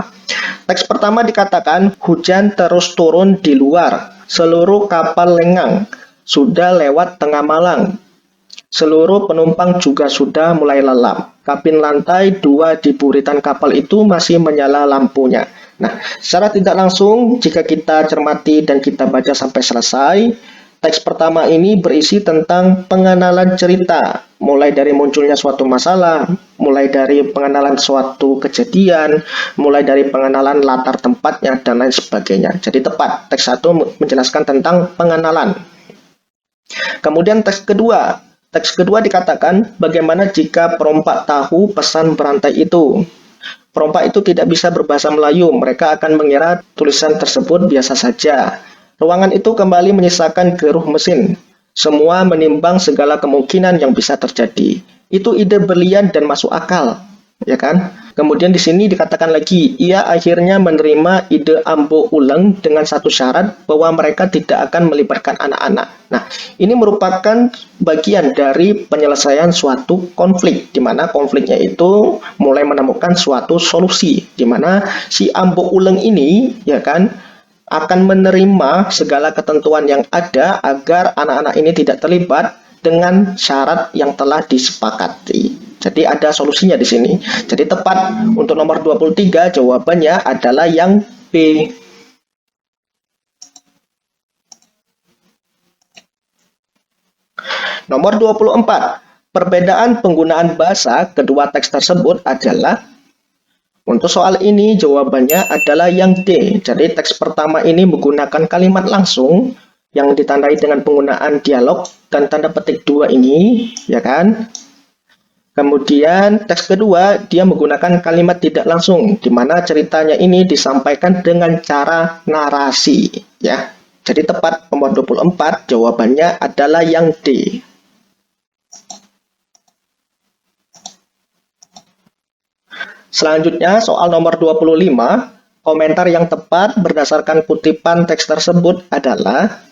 Teks pertama dikatakan hujan terus turun di luar, seluruh kapal lengang, sudah lewat tengah malam. Seluruh penumpang juga sudah mulai lelap. Kabin lantai 2 di buritan kapal itu masih menyala lampunya. Nah, secara tidak langsung jika kita cermati dan kita baca sampai selesai, teks pertama ini berisi tentang pengenalan cerita, mulai dari munculnya suatu masalah, mulai dari pengenalan suatu kejadian, mulai dari pengenalan latar tempatnya, dan lain sebagainya. Jadi tepat, teks 1 menjelaskan tentang pengenalan. Kemudian teks kedua dikatakan bagaimana jika perompak tahu pesan berantai itu. Perompak itu tidak bisa berbahasa Melayu, mereka akan mengira tulisan tersebut biasa saja. Ruangan itu kembali menyisakan geruh mesin. Semua menimbang segala kemungkinan yang bisa terjadi. Itu ide berlian dan masuk akal, ya kan? Kemudian di sini dikatakan lagi, ia akhirnya menerima ide Ambo Uleng dengan satu syarat bahwa mereka tidak akan melibatkan anak-anak. Nah, ini merupakan bagian dari penyelesaian suatu konflik, di mana konfliknya itu mulai menemukan suatu solusi, di mana si Ambo Uleng ini, ya kan, akan menerima segala ketentuan yang ada agar anak-anak ini tidak terlibat dengan syarat yang telah disepakati. Jadi ada solusinya di sini. Jadi tepat untuk nomor 23 jawabannya adalah yang B. Nomor 24. Perbedaan penggunaan bahasa kedua teks tersebut adalah, untuk soal ini jawabannya adalah yang D. Jadi teks pertama ini menggunakan kalimat langsung yang ditandai dengan penggunaan dialog dan tanda petik 2 ini, ya kan? Kemudian teks kedua dia menggunakan kalimat tidak langsung, di mana ceritanya ini disampaikan dengan cara narasi, ya. Jadi tepat nomor 24 jawabannya adalah yang D. Selanjutnya soal nomor 25, komentar yang tepat berdasarkan kutipan teks tersebut adalah,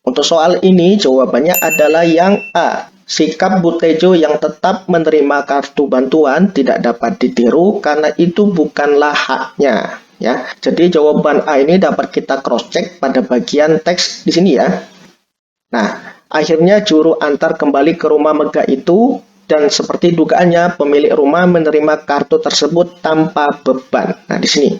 untuk soal ini jawabannya adalah yang A. Sikap Bu Tejo yang tetap menerima kartu bantuan tidak dapat ditiru karena itu bukanlah haknya. Ya, jadi jawaban A ini dapat kita cross check pada bagian teks di sini ya. Nah, akhirnya juru antar kembali ke rumah megah itu dan seperti dugaannya pemilik rumah menerima kartu tersebut tanpa beban. Nah, di sini.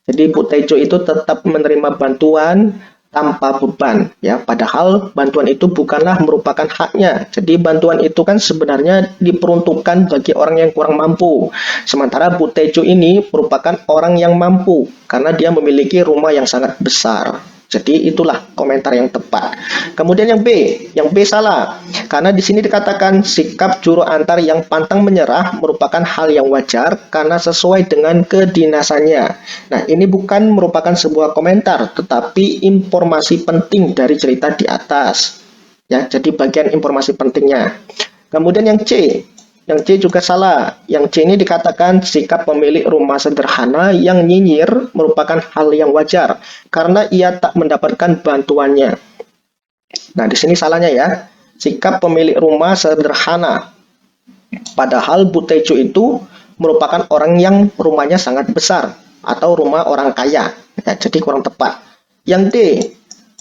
Jadi Bu Tejo itu tetap menerima bantuan tanpa beban, ya, padahal bantuan itu bukanlah merupakan haknya. Jadi bantuan itu kan sebenarnya diperuntukkan bagi orang yang kurang mampu. Sementara Bu Tejo ini merupakan orang yang mampu karena dia memiliki rumah yang sangat besar. Jadi itulah komentar yang tepat. Kemudian yang B salah. Karena di sini dikatakan sikap juru antar yang pantang menyerah merupakan hal yang wajar karena sesuai dengan kedinasannya. Nah, ini bukan merupakan sebuah komentar, tetapi informasi penting dari cerita di atas. Ya, jadi bagian informasi pentingnya. Kemudian yang C juga salah. Yang C ini dikatakan sikap pemilik rumah sederhana yang nyinyir merupakan hal yang wajar karena ia tak mendapatkan bantuannya. Nah, di sini salahnya ya. Sikap pemilik rumah sederhana. Padahal Bu Tejo itu merupakan orang yang rumahnya sangat besar atau rumah orang kaya. Ya, jadi kurang tepat. Yang D,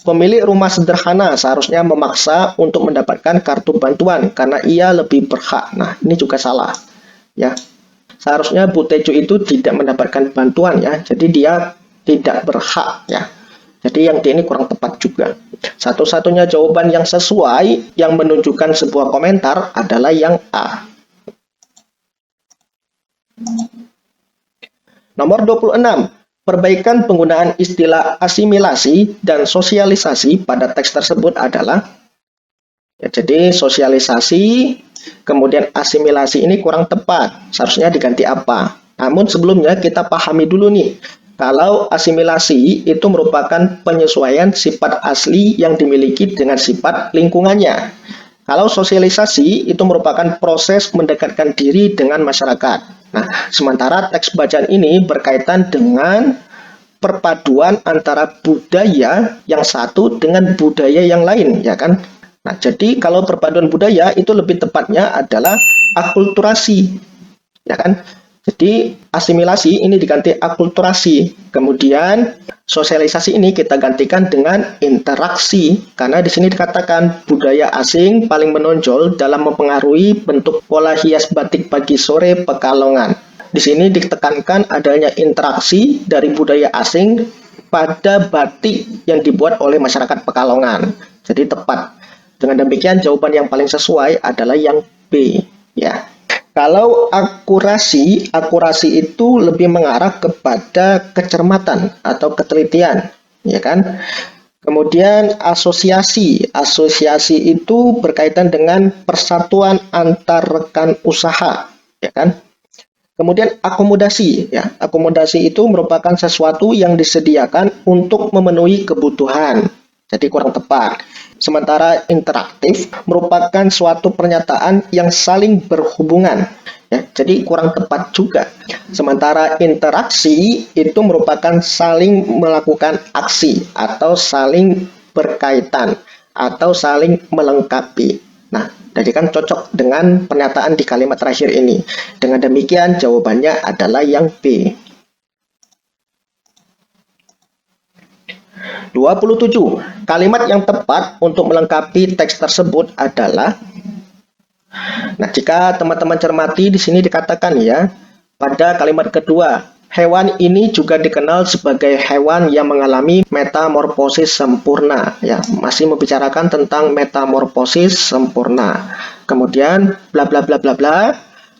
pemilik rumah sederhana seharusnya memaksa untuk mendapatkan kartu bantuan karena ia lebih berhak. Nah, ini juga salah. Ya, seharusnya Bu Tejo itu tidak mendapatkan bantuan ya. Jadi dia tidak berhak ya. Jadi yang D ini kurang tepat juga. Satu-satunya jawaban yang sesuai yang menunjukkan sebuah komentar adalah yang A. Nomor 26. Perbaikan penggunaan istilah asimilasi dan sosialisasi pada teks tersebut adalah, ya, jadi sosialisasi kemudian asimilasi ini kurang tepat, seharusnya diganti apa? Namun sebelumnya kita pahami dulu nih, kalau asimilasi itu merupakan penyesuaian sifat asli yang dimiliki dengan sifat lingkungannya. Kalau sosialisasi itu merupakan proses mendekatkan diri dengan masyarakat. Nah, sementara teks bacaan ini berkaitan dengan perpaduan antara budaya yang satu dengan budaya yang lain, ya kan? Nah, jadi kalau perpaduan budaya itu lebih tepatnya adalah akulturasi, ya kan? Jadi asimilasi ini diganti akulturasi. Kemudian sosialisasi ini kita gantikan dengan interaksi. Karena di sini dikatakan budaya asing paling menonjol dalam mempengaruhi bentuk pola hias batik pagi sore Pekalongan. Di sini ditekankan adanya interaksi dari budaya asing pada batik yang dibuat oleh masyarakat Pekalongan. Jadi tepat. Dengan demikian jawaban yang paling sesuai adalah yang B, ya. Kalau akurasi itu lebih mengarah kepada kecermatan atau ketelitian, ya kan? Kemudian asosiasi itu berkaitan dengan persatuan antar rekan usaha, ya kan? Kemudian akomodasi, ya. Akomodasi itu merupakan sesuatu yang disediakan untuk memenuhi kebutuhan. Jadi kurang tepat. Sementara interaktif merupakan suatu pernyataan yang saling berhubungan. Ya, jadi kurang tepat juga. Sementara interaksi itu merupakan saling melakukan aksi atau saling berkaitan atau saling melengkapi. Nah, jadi kan cocok dengan pernyataan di kalimat terakhir ini. Dengan demikian jawabannya adalah yang B. 27. Kalimat yang tepat untuk melengkapi teks tersebut adalah, nah, jika teman-teman cermati di sini dikatakan ya, pada kalimat kedua, hewan ini juga dikenal sebagai hewan yang mengalami metamorfosis sempurna. Ya, masih membicarakan tentang metamorfosis sempurna. Kemudian bla bla bla bla bla.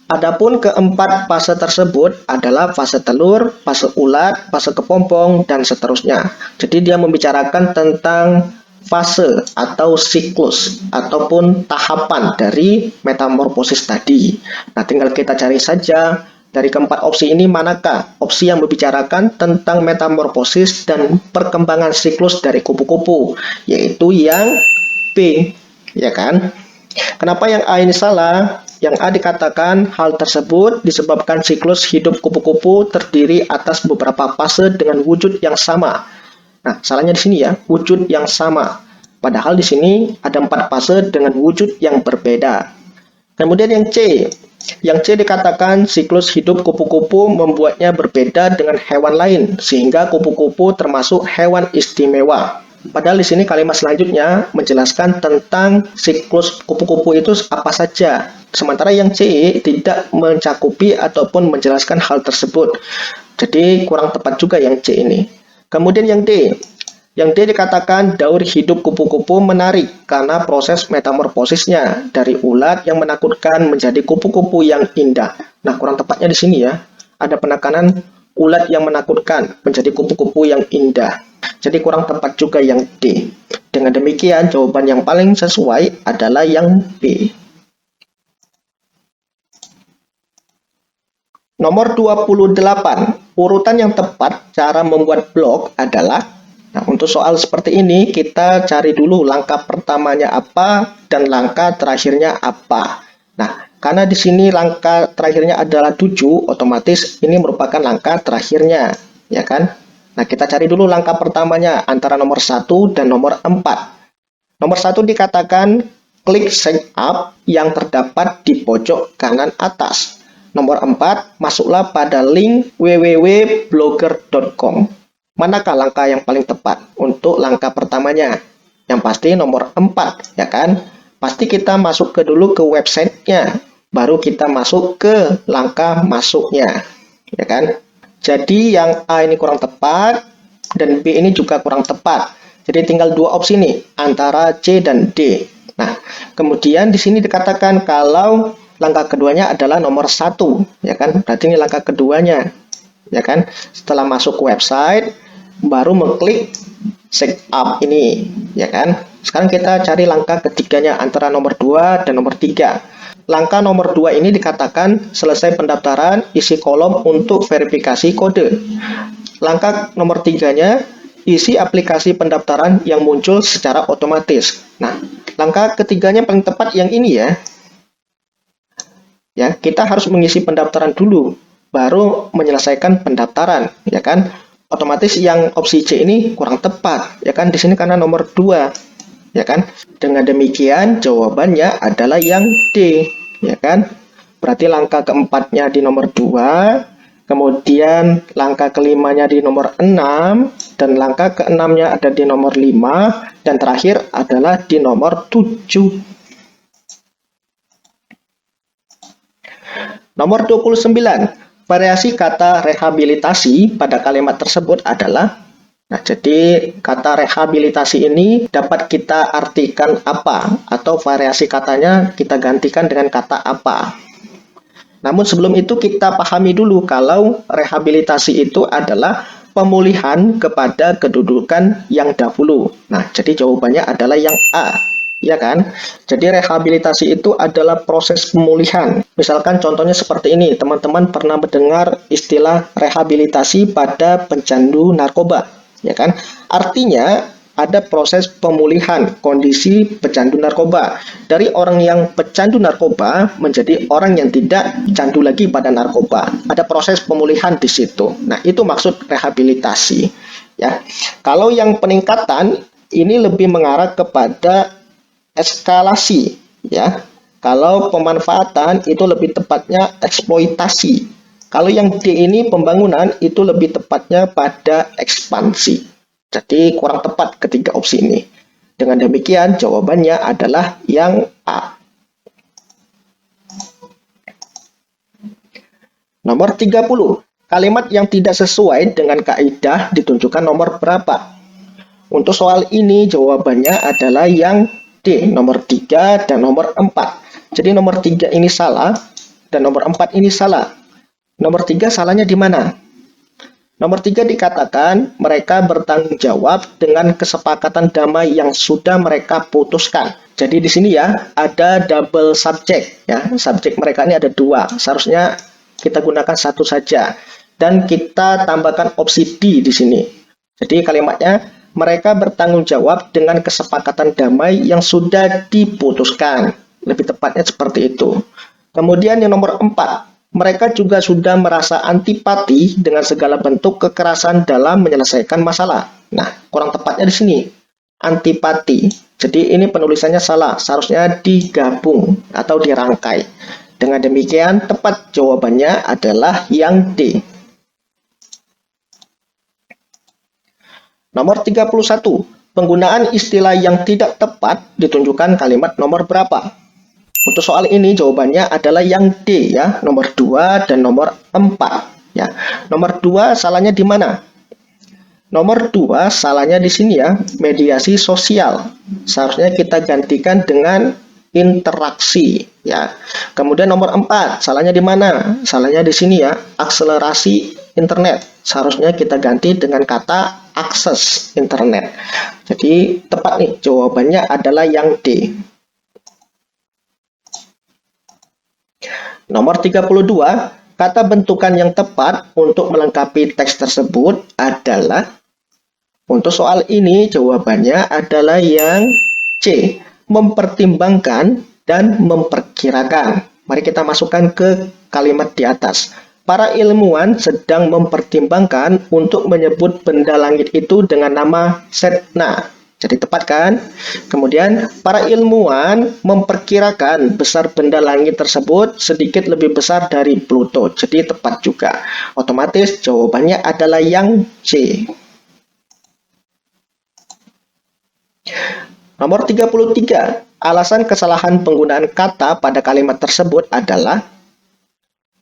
Adapun keempat fase tersebut adalah fase telur, fase ulat, fase kepompong, dan seterusnya. Jadi dia membicarakan tentang fase atau siklus ataupun tahapan dari metamorfosis tadi. Nah, tinggal kita cari saja dari keempat opsi ini manakah opsi yang membicarakan tentang metamorfosis dan perkembangan siklus dari kupu-kupu, yaitu yang B, ya kan? Kenapa yang A ini salah? Yang A dikatakan hal tersebut disebabkan siklus hidup kupu-kupu terdiri atas beberapa fase dengan wujud yang sama. Nah, salahnya di sini ya, wujud yang sama. Padahal di sini ada 4 fase dengan wujud yang berbeda. Kemudian yang C. Yang C dikatakan siklus hidup kupu-kupu membuatnya berbeda dengan hewan lain, sehingga kupu-kupu termasuk hewan istimewa. Padahal di sini kalimat selanjutnya menjelaskan tentang siklus kupu-kupu itu apa saja. Sementara yang C tidak mencakupi ataupun menjelaskan hal tersebut. Jadi kurang tepat juga yang C ini. Kemudian yang D. Yang D dikatakan daur hidup kupu-kupu menarik karena proses metamorfosisnya dari ulat yang menakutkan menjadi kupu-kupu yang indah. Nah, kurang tepatnya di sini ya. Ada penekanan ulat yang menakutkan menjadi kupu-kupu yang indah. Jadi kurang tepat juga yang D. Dengan demikian, jawaban yang paling sesuai adalah yang B. Nomor 28. Urutan yang tepat cara membuat blok adalah, nah, untuk soal seperti ini, kita cari dulu langkah pertamanya apa dan langkah terakhirnya apa. Nah, karena di sini langkah terakhirnya adalah 7, otomatis ini merupakan langkah terakhirnya, ya kan? Nah, kita cari dulu langkah pertamanya antara nomor 1 dan nomor 4. Nomor 1 dikatakan klik sign up yang terdapat di pojok kanan atas. Nomor 4, masuklah pada link www.blogger.com. Manakah langkah yang paling tepat untuk langkah pertamanya? Yang pasti nomor 4, ya kan? Pasti kita masuk dulu ke websitenya, baru kita masuk ke langkah masuknya, ya kan? Jadi yang A ini kurang tepat, dan B ini juga kurang tepat. Jadi tinggal 2 opsi nih, antara C dan D. Nah, kemudian di sini dikatakan kalau langkah keduanya adalah nomor 1, ya kan? Berarti ini langkah keduanya, ya kan? Setelah masuk ke website, baru mengklik sign up ini, ya kan? Sekarang kita cari langkah ketiganya antara nomor 2 dan nomor 3. Langkah nomor 2 ini dikatakan selesai pendaftaran, isi kolom untuk verifikasi kode. Langkah nomor 3-nya, isi aplikasi pendaftaran yang muncul secara otomatis. Nah, langkah ketiganya paling tepat yang ini ya. Ya, kita harus mengisi pendaftaran dulu, baru menyelesaikan pendaftaran, ya kan? Otomatis yang opsi C ini kurang tepat, ya kan? Di sini karena nomor 2. Ya kan? Dengan demikian jawabannya adalah yang D, ya kan? Berarti langkah keempatnya di nomor 2, kemudian langkah kelimanya di nomor 6, dan langkah keenamnya ada di nomor 5, dan terakhir adalah di nomor 7. Nomor 29, variasi kata rehabilitasi pada kalimat tersebut adalah, nah, jadi kata rehabilitasi ini dapat kita artikan apa, atau variasi katanya kita gantikan dengan kata apa. Namun sebelum itu kita pahami dulu kalau rehabilitasi itu adalah pemulihan kepada kedudukan yang dahulu. Nah, jadi jawabannya adalah yang A, ya kan? Jadi rehabilitasi itu adalah proses pemulihan. Misalkan contohnya seperti ini, teman-teman pernah mendengar istilah rehabilitasi pada pecandu narkoba. Ya kan? Artinya ada proses pemulihan kondisi pecandu narkoba dari orang yang pecandu narkoba menjadi orang yang tidak candu lagi pada narkoba. Ada proses pemulihan di situ. Nah, itu maksud rehabilitasi. Ya, kalau yang peningkatan ini lebih mengarah kepada eskalasi. Ya, kalau pemanfaatan itu lebih tepatnya eksploitasi. Kalau yang D ini pembangunan itu lebih tepatnya pada ekspansi. Jadi kurang tepat ketiga opsi ini. Dengan demikian jawabannya adalah yang A. Nomor 30. Kalimat yang tidak sesuai dengan kaidah ditunjukkan nomor berapa? Untuk soal ini jawabannya adalah yang D, nomor 3 dan nomor 4. Jadi nomor 3 ini salah dan nomor 4 ini salah. Nomor 3 salahnya di mana? Nomor 3 dikatakan mereka bertanggung jawab dengan kesepakatan damai yang sudah mereka putuskan. Jadi di sini ya ada double subject ya. Subjek mereka ini ada dua. Seharusnya kita gunakan satu saja dan kita tambahkan opsi D di sini. Jadi kalimatnya mereka bertanggung jawab dengan kesepakatan damai yang sudah diputuskan. Lebih tepatnya seperti itu. Kemudian yang nomor 4. Mereka juga sudah merasa antipati dengan segala bentuk kekerasan dalam menyelesaikan masalah. Nah, kurang tepatnya di sini. Antipati. Jadi ini penulisannya salah. Seharusnya digabung atau dirangkai. Dengan demikian, tepat jawabannya adalah yang D. Nomor 31. Penggunaan istilah yang tidak tepat ditunjukkan kalimat nomor berapa? Untuk soal ini jawabannya adalah yang D ya, nomor 2 dan nomor 4 ya. Nomor 2 salahnya di mana? Nomor 2 salahnya di sini ya, mediasi sosial. Seharusnya kita gantikan dengan interaksi ya. Kemudian nomor 4 salahnya di mana? Salahnya di sini ya, akselerasi internet. Seharusnya kita ganti dengan kata akses internet. Jadi tepat nih, jawabannya adalah yang D. Nomor 32, kata bentukan yang tepat untuk melengkapi teks tersebut adalah, untuk soal ini jawabannya adalah yang C, mempertimbangkan dan memperkirakan. Mari kita masukkan ke kalimat di atas. Para ilmuwan sedang mempertimbangkan untuk menyebut benda langit itu dengan nama Sedna. Jadi tepat kan? Kemudian para ilmuwan memperkirakan besar benda langit tersebut sedikit lebih besar dari Pluto. Jadi tepat juga. Otomatis jawabannya adalah yang C. Nomor 33. Alasan kesalahan penggunaan kata pada kalimat tersebut adalah,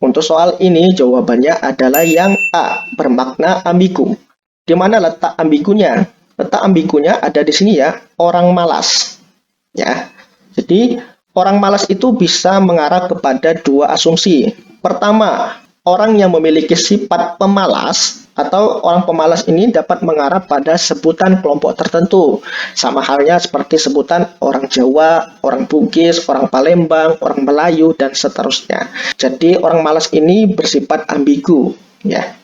untuk soal ini jawabannya adalah yang A, bermakna ambigu. Di mana letak ambigunya? Letak ambigunya ada di sini ya, orang malas. Ya. Jadi, orang malas itu bisa mengarah kepada dua asumsi. Pertama, orang yang memiliki sifat pemalas atau orang pemalas ini dapat mengarah pada sebutan kelompok tertentu. Sama halnya seperti sebutan orang Jawa, orang Bugis, orang Palembang, orang Melayu, dan seterusnya. Jadi, orang malas ini bersifat ambigu. Ya.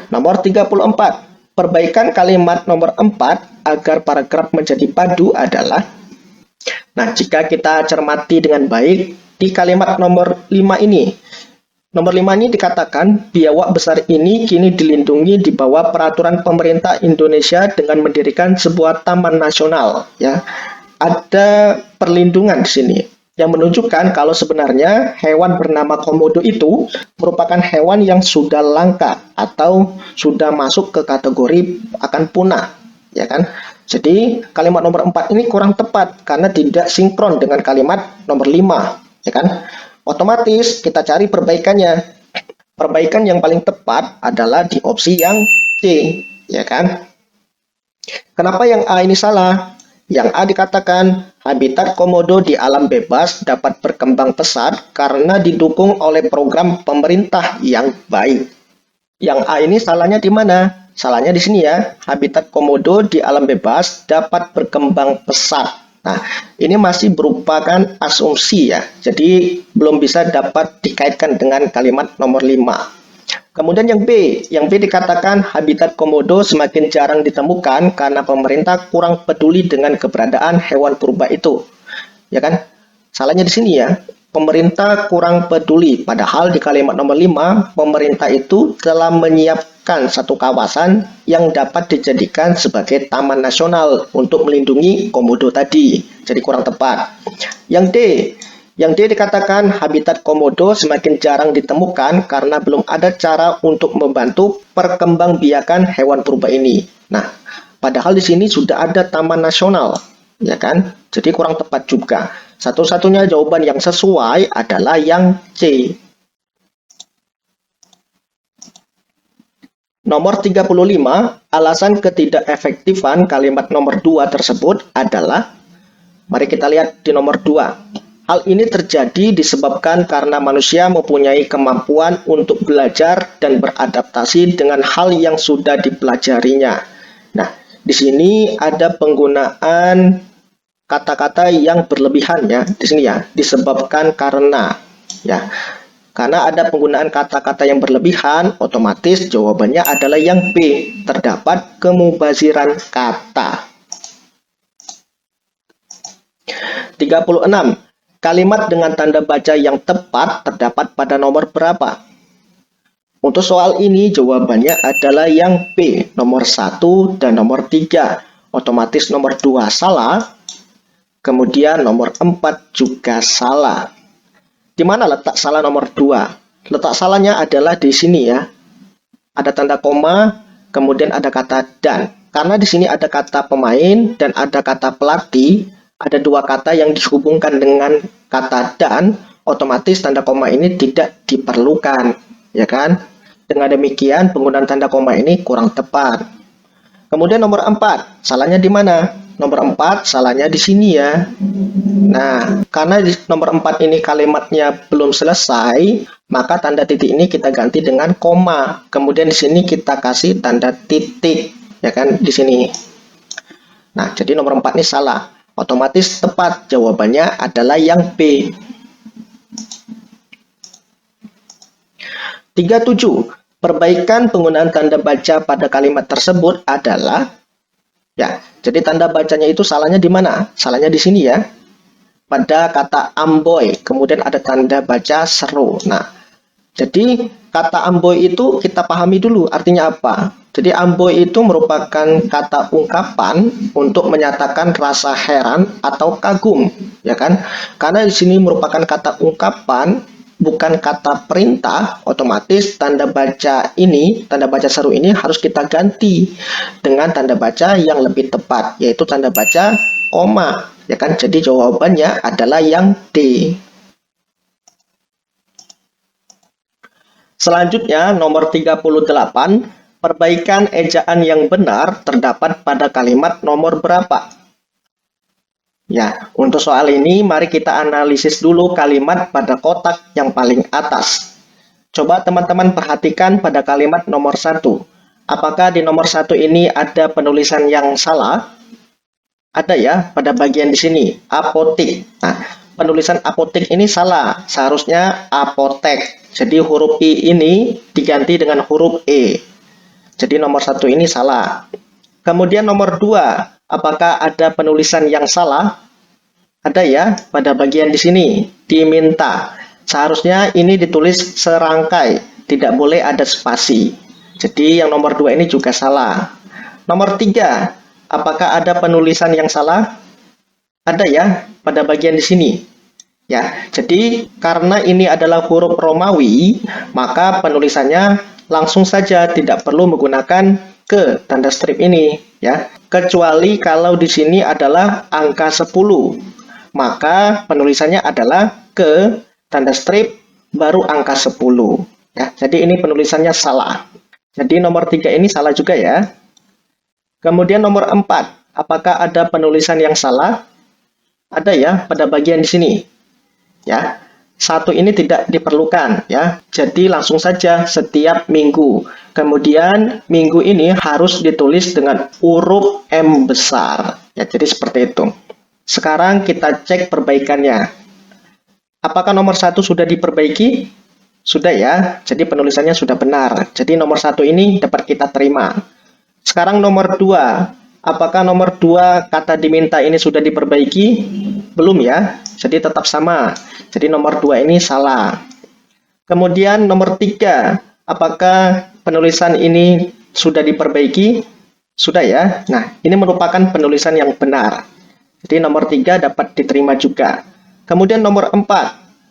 Nomor 34. Perbaikan kalimat nomor 4 agar paragraf menjadi padu adalah, nah jika kita cermati dengan baik, di kalimat nomor 5 ini, nomor 5 ini dikatakan biawak besar ini kini dilindungi di bawah peraturan pemerintah Indonesia dengan mendirikan sebuah taman nasional. Ya, ada perlindungan di sini yang menunjukkan kalau sebenarnya hewan bernama komodo itu merupakan hewan yang sudah langka atau sudah masuk ke kategori akan punah, ya kan? Jadi kalimat nomor 4 ini kurang tepat karena tidak sinkron dengan kalimat nomor 5, ya kan? Otomatis kita cari perbaikannya. Perbaikan yang paling tepat adalah di opsi yang C, ya kan? Kenapa yang A ini salah? Yang A dikatakan habitat komodo di alam bebas dapat berkembang pesat karena didukung oleh program pemerintah yang baik. Yang A ini salahnya di mana? Salahnya di sini ya. Habitat komodo di alam bebas dapat berkembang pesat. Nah, ini masih merupakan asumsi ya. Jadi belum bisa dapat dikaitkan dengan kalimat nomor 5. Kemudian yang B dikatakan habitat komodo semakin jarang ditemukan karena pemerintah kurang peduli dengan keberadaan hewan purba itu. Ya kan? Salahnya di sini ya. Pemerintah kurang peduli, padahal di kalimat nomor 5, pemerintah itu telah menyiapkan satu kawasan yang dapat dijadikan sebagai taman nasional untuk melindungi komodo tadi. Jadi kurang tepat. Yang D, Yang D dikatakan habitat komodo semakin jarang ditemukan karena belum ada cara untuk membantu perkembangbiakan hewan purba ini. Nah, padahal di sini sudah ada taman nasional, ya kan? Jadi kurang tepat juga. Satu-satunya jawaban yang sesuai adalah yang C. Nomor 35, alasan ketidakefektifan kalimat nomor 2 tersebut adalah, mari kita lihat di nomor 2. Hal ini terjadi disebabkan karena manusia mempunyai kemampuan untuk belajar dan beradaptasi dengan hal yang sudah dipelajarinya. Nah, di sini ada penggunaan kata-kata yang berlebihan ya, di sini ya, disebabkan karena ya. Karena ada penggunaan kata-kata yang berlebihan, otomatis jawabannya adalah yang B, terdapat kemubaziran kata. 36. Kalimat dengan tanda baca yang tepat terdapat pada nomor berapa? Untuk soal ini jawabannya adalah yang B, nomor 1 dan nomor 3. Otomatis nomor 2 salah, kemudian nomor 4 juga salah. Di mana letak salah nomor 2? Letak salahnya adalah di sini ya. Ada tanda koma, kemudian ada kata dan. Karena di sini ada kata pemain dan ada kata pelatih, ada dua kata yang dihubungkan dengan kata dan, otomatis tanda koma ini tidak diperlukan, ya kan? Dengan demikian penggunaan tanda koma ini kurang tepat. Kemudian nomor 4, salahnya di mana? Nomor 4 salahnya di sini ya. Nah, karena di nomor 4 ini kalimatnya belum selesai, maka tanda titik ini kita ganti dengan koma. Kemudian di sini kita kasih tanda titik, ya kan, di sini. Nah, jadi nomor 4 ini salah. Otomatis tepat jawabannya adalah yang B. 37. Perbaikan penggunaan tanda baca pada kalimat tersebut adalah, ya, jadi tanda bacanya itu salahnya di mana? Salahnya di sini ya. Pada kata amboy, kemudian ada tanda baca seru. Nah, jadi kata amboy itu kita pahami dulu artinya apa. Jadi amboy itu merupakan kata ungkapan untuk menyatakan rasa heran atau kagum, ya kan? Karena di sini merupakan kata ungkapan, bukan kata perintah, otomatis tanda baca ini, tanda baca seru ini harus kita ganti dengan tanda baca yang lebih tepat, yaitu tanda baca koma, ya kan? Jadi jawabannya adalah yang D. Selanjutnya nomor 38, perbaikan ejaan yang benar terdapat pada kalimat nomor berapa? Ya, untuk soal ini mari kita analisis dulu kalimat pada kotak yang paling atas. Coba teman-teman perhatikan pada kalimat nomor 1. Apakah di nomor 1 ini ada penulisan yang salah? Ada ya, pada bagian di sini, apotik. Nah, penulisan apotik ini salah, seharusnya apotek. Jadi huruf I ini diganti dengan huruf E. Jadi nomor 1 ini salah. Kemudian nomor 2, apakah ada penulisan yang salah? Ada ya, pada bagian di sini, diminta. Seharusnya ini ditulis serangkai, tidak boleh ada spasi. Jadi yang nomor 2 ini juga salah. Nomor 3, apakah ada penulisan yang salah? Ada ya, pada bagian di sini. Ya, jadi karena ini adalah huruf Romawi, maka penulisannya langsung saja tidak perlu menggunakan ke tanda strip ini, ya. Kecuali kalau di sini adalah angka 10, maka penulisannya adalah ke tanda strip baru angka 10, ya. Jadi ini penulisannya salah. Jadi nomor 3 ini salah juga ya. Kemudian nomor 4, apakah ada penulisan yang salah? Ada ya, pada bagian di sini. Ya, 1 ini tidak diperlukan ya. Jadi langsung saja setiap minggu. Kemudian minggu ini harus ditulis dengan huruf M besar. Ya, jadi seperti itu. Sekarang kita cek perbaikannya. Apakah nomor 1 sudah diperbaiki? Sudah ya. Jadi penulisannya sudah benar. Jadi nomor 1 ini dapat kita terima. Sekarang nomor 2. Apakah nomor 2 kata diminta ini sudah diperbaiki? Belum ya. Jadi tetap sama. Jadi nomor 2 ini salah. Kemudian nomor 3. Apakah penulisan ini sudah diperbaiki? Sudah ya. Nah, ini merupakan penulisan yang benar. Jadi nomor 3 dapat diterima juga. Kemudian nomor 4.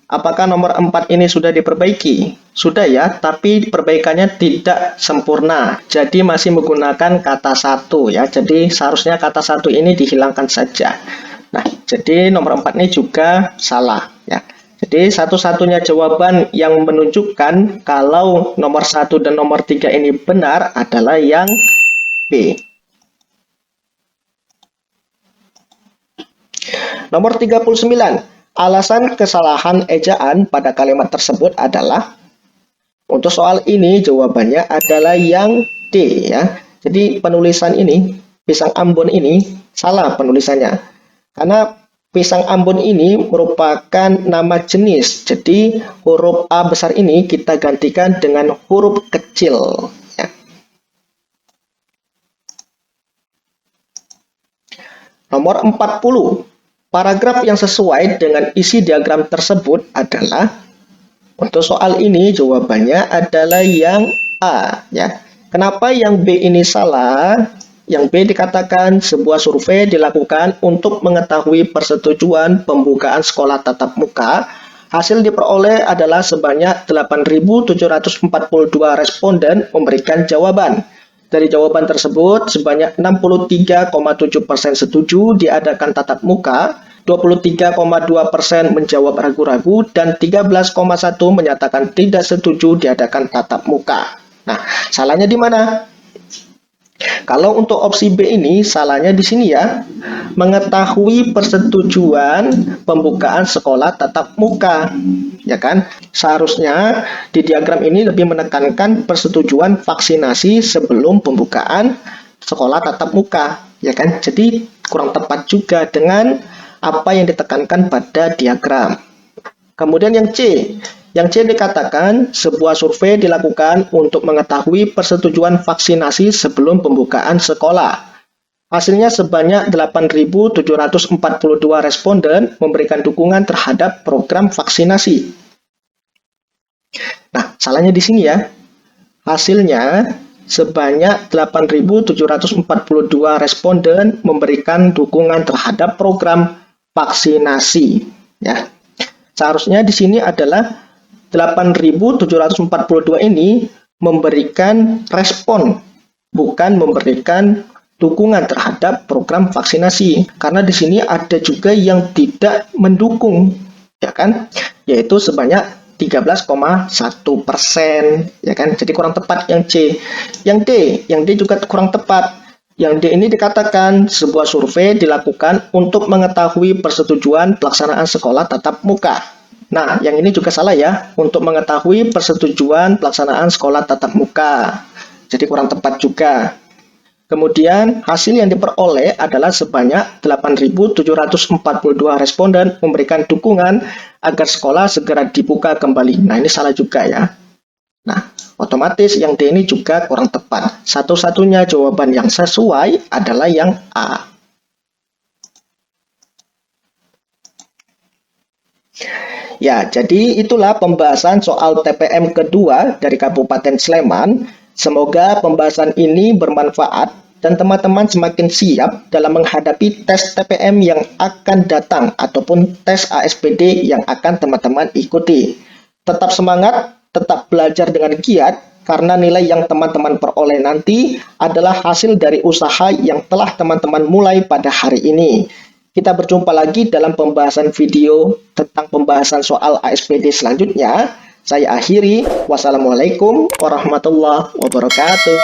Apakah nomor 4 ini sudah diperbaiki? Sudah ya, tapi perbaikannya tidak sempurna. Jadi masih menggunakan kata satu ya. Jadi seharusnya kata satu ini dihilangkan saja. Nah, jadi nomor 4 ini juga salah ya. Jadi satu-satunya jawaban yang menunjukkan kalau nomor 1 dan nomor 3 ini benar adalah yang B. Nomor 39. Alasan kesalahan ejaan pada kalimat tersebut adalah, untuk soal ini jawabannya adalah yang D ya. Jadi penulisan ini, pisang Ambon ini salah penulisannya. Karena pisang Ambon ini merupakan nama jenis. Jadi huruf A besar ini kita gantikan dengan huruf kecil ya. Nomor 40. Paragraf yang sesuai dengan isi diagram tersebut adalah, untuk soal ini jawabannya adalah yang A ya. Kenapa yang B ini salah? Yang B dikatakan sebuah survei dilakukan untuk mengetahui persetujuan pembukaan sekolah tatap muka. Hasil diperoleh adalah sebanyak 8.742 responden memberikan jawaban. Dari jawaban tersebut, sebanyak 63,7% setuju diadakan tatap muka, 23,2% menjawab ragu-ragu, dan 13,1% menyatakan tidak setuju diadakan tatap muka. Nah, salahnya di mana? Kalau untuk opsi B ini, salahnya di sini ya. Mengetahui persetujuan pembukaan sekolah tatap muka. Ya kan? Seharusnya di diagram ini lebih menekankan persetujuan vaksinasi sebelum pembukaan sekolah tatap muka. Ya kan? Jadi kurang tepat juga dengan apa yang ditekankan pada diagram. Kemudian yang C. Yang C dikatakan sebuah survei dilakukan untuk mengetahui persetujuan vaksinasi sebelum pembukaan sekolah. Hasilnya sebanyak 8.742 responden memberikan dukungan terhadap program vaksinasi. Nah, salahnya di sini ya. Hasilnya sebanyak 8.742 responden memberikan dukungan terhadap program vaksinasi. Ya. Seharusnya di sini adalah 8.742 ini memberikan respon, bukan memberikan dukungan terhadap program vaksinasi. Karena di sini ada juga yang tidak mendukung, ya kan? Yaitu sebanyak 13,1%, ya kan? Jadi kurang tepat yang C. Yang D juga kurang tepat. Yang D ini dikatakan sebuah survei dilakukan untuk mengetahui persetujuan pelaksanaan sekolah tatap muka. Nah, yang ini juga salah ya, untuk mengetahui persetujuan pelaksanaan sekolah tatap muka. Jadi kurang tepat juga. Kemudian, hasil yang diperoleh adalah sebanyak 8.742 responden memberikan dukungan agar sekolah segera dibuka kembali. Nah, ini salah juga ya. Nah, otomatis yang D ini juga kurang tepat. Satu-satunya jawaban yang sesuai adalah yang A. Ya, jadi itulah pembahasan soal TPM kedua dari Kabupaten Sleman. Semoga pembahasan ini bermanfaat dan teman-teman semakin siap dalam menghadapi tes TPM yang akan datang ataupun tes ASPD yang akan teman-teman ikuti. Tetap semangat, tetap belajar dengan giat, karena nilai yang teman-teman peroleh nanti adalah hasil dari usaha yang telah teman-teman mulai pada hari ini. Kita berjumpa lagi dalam pembahasan video tentang pembahasan soal ASPD selanjutnya. Saya akhiri. Wassalamualaikum warahmatullahi wabarakatuh.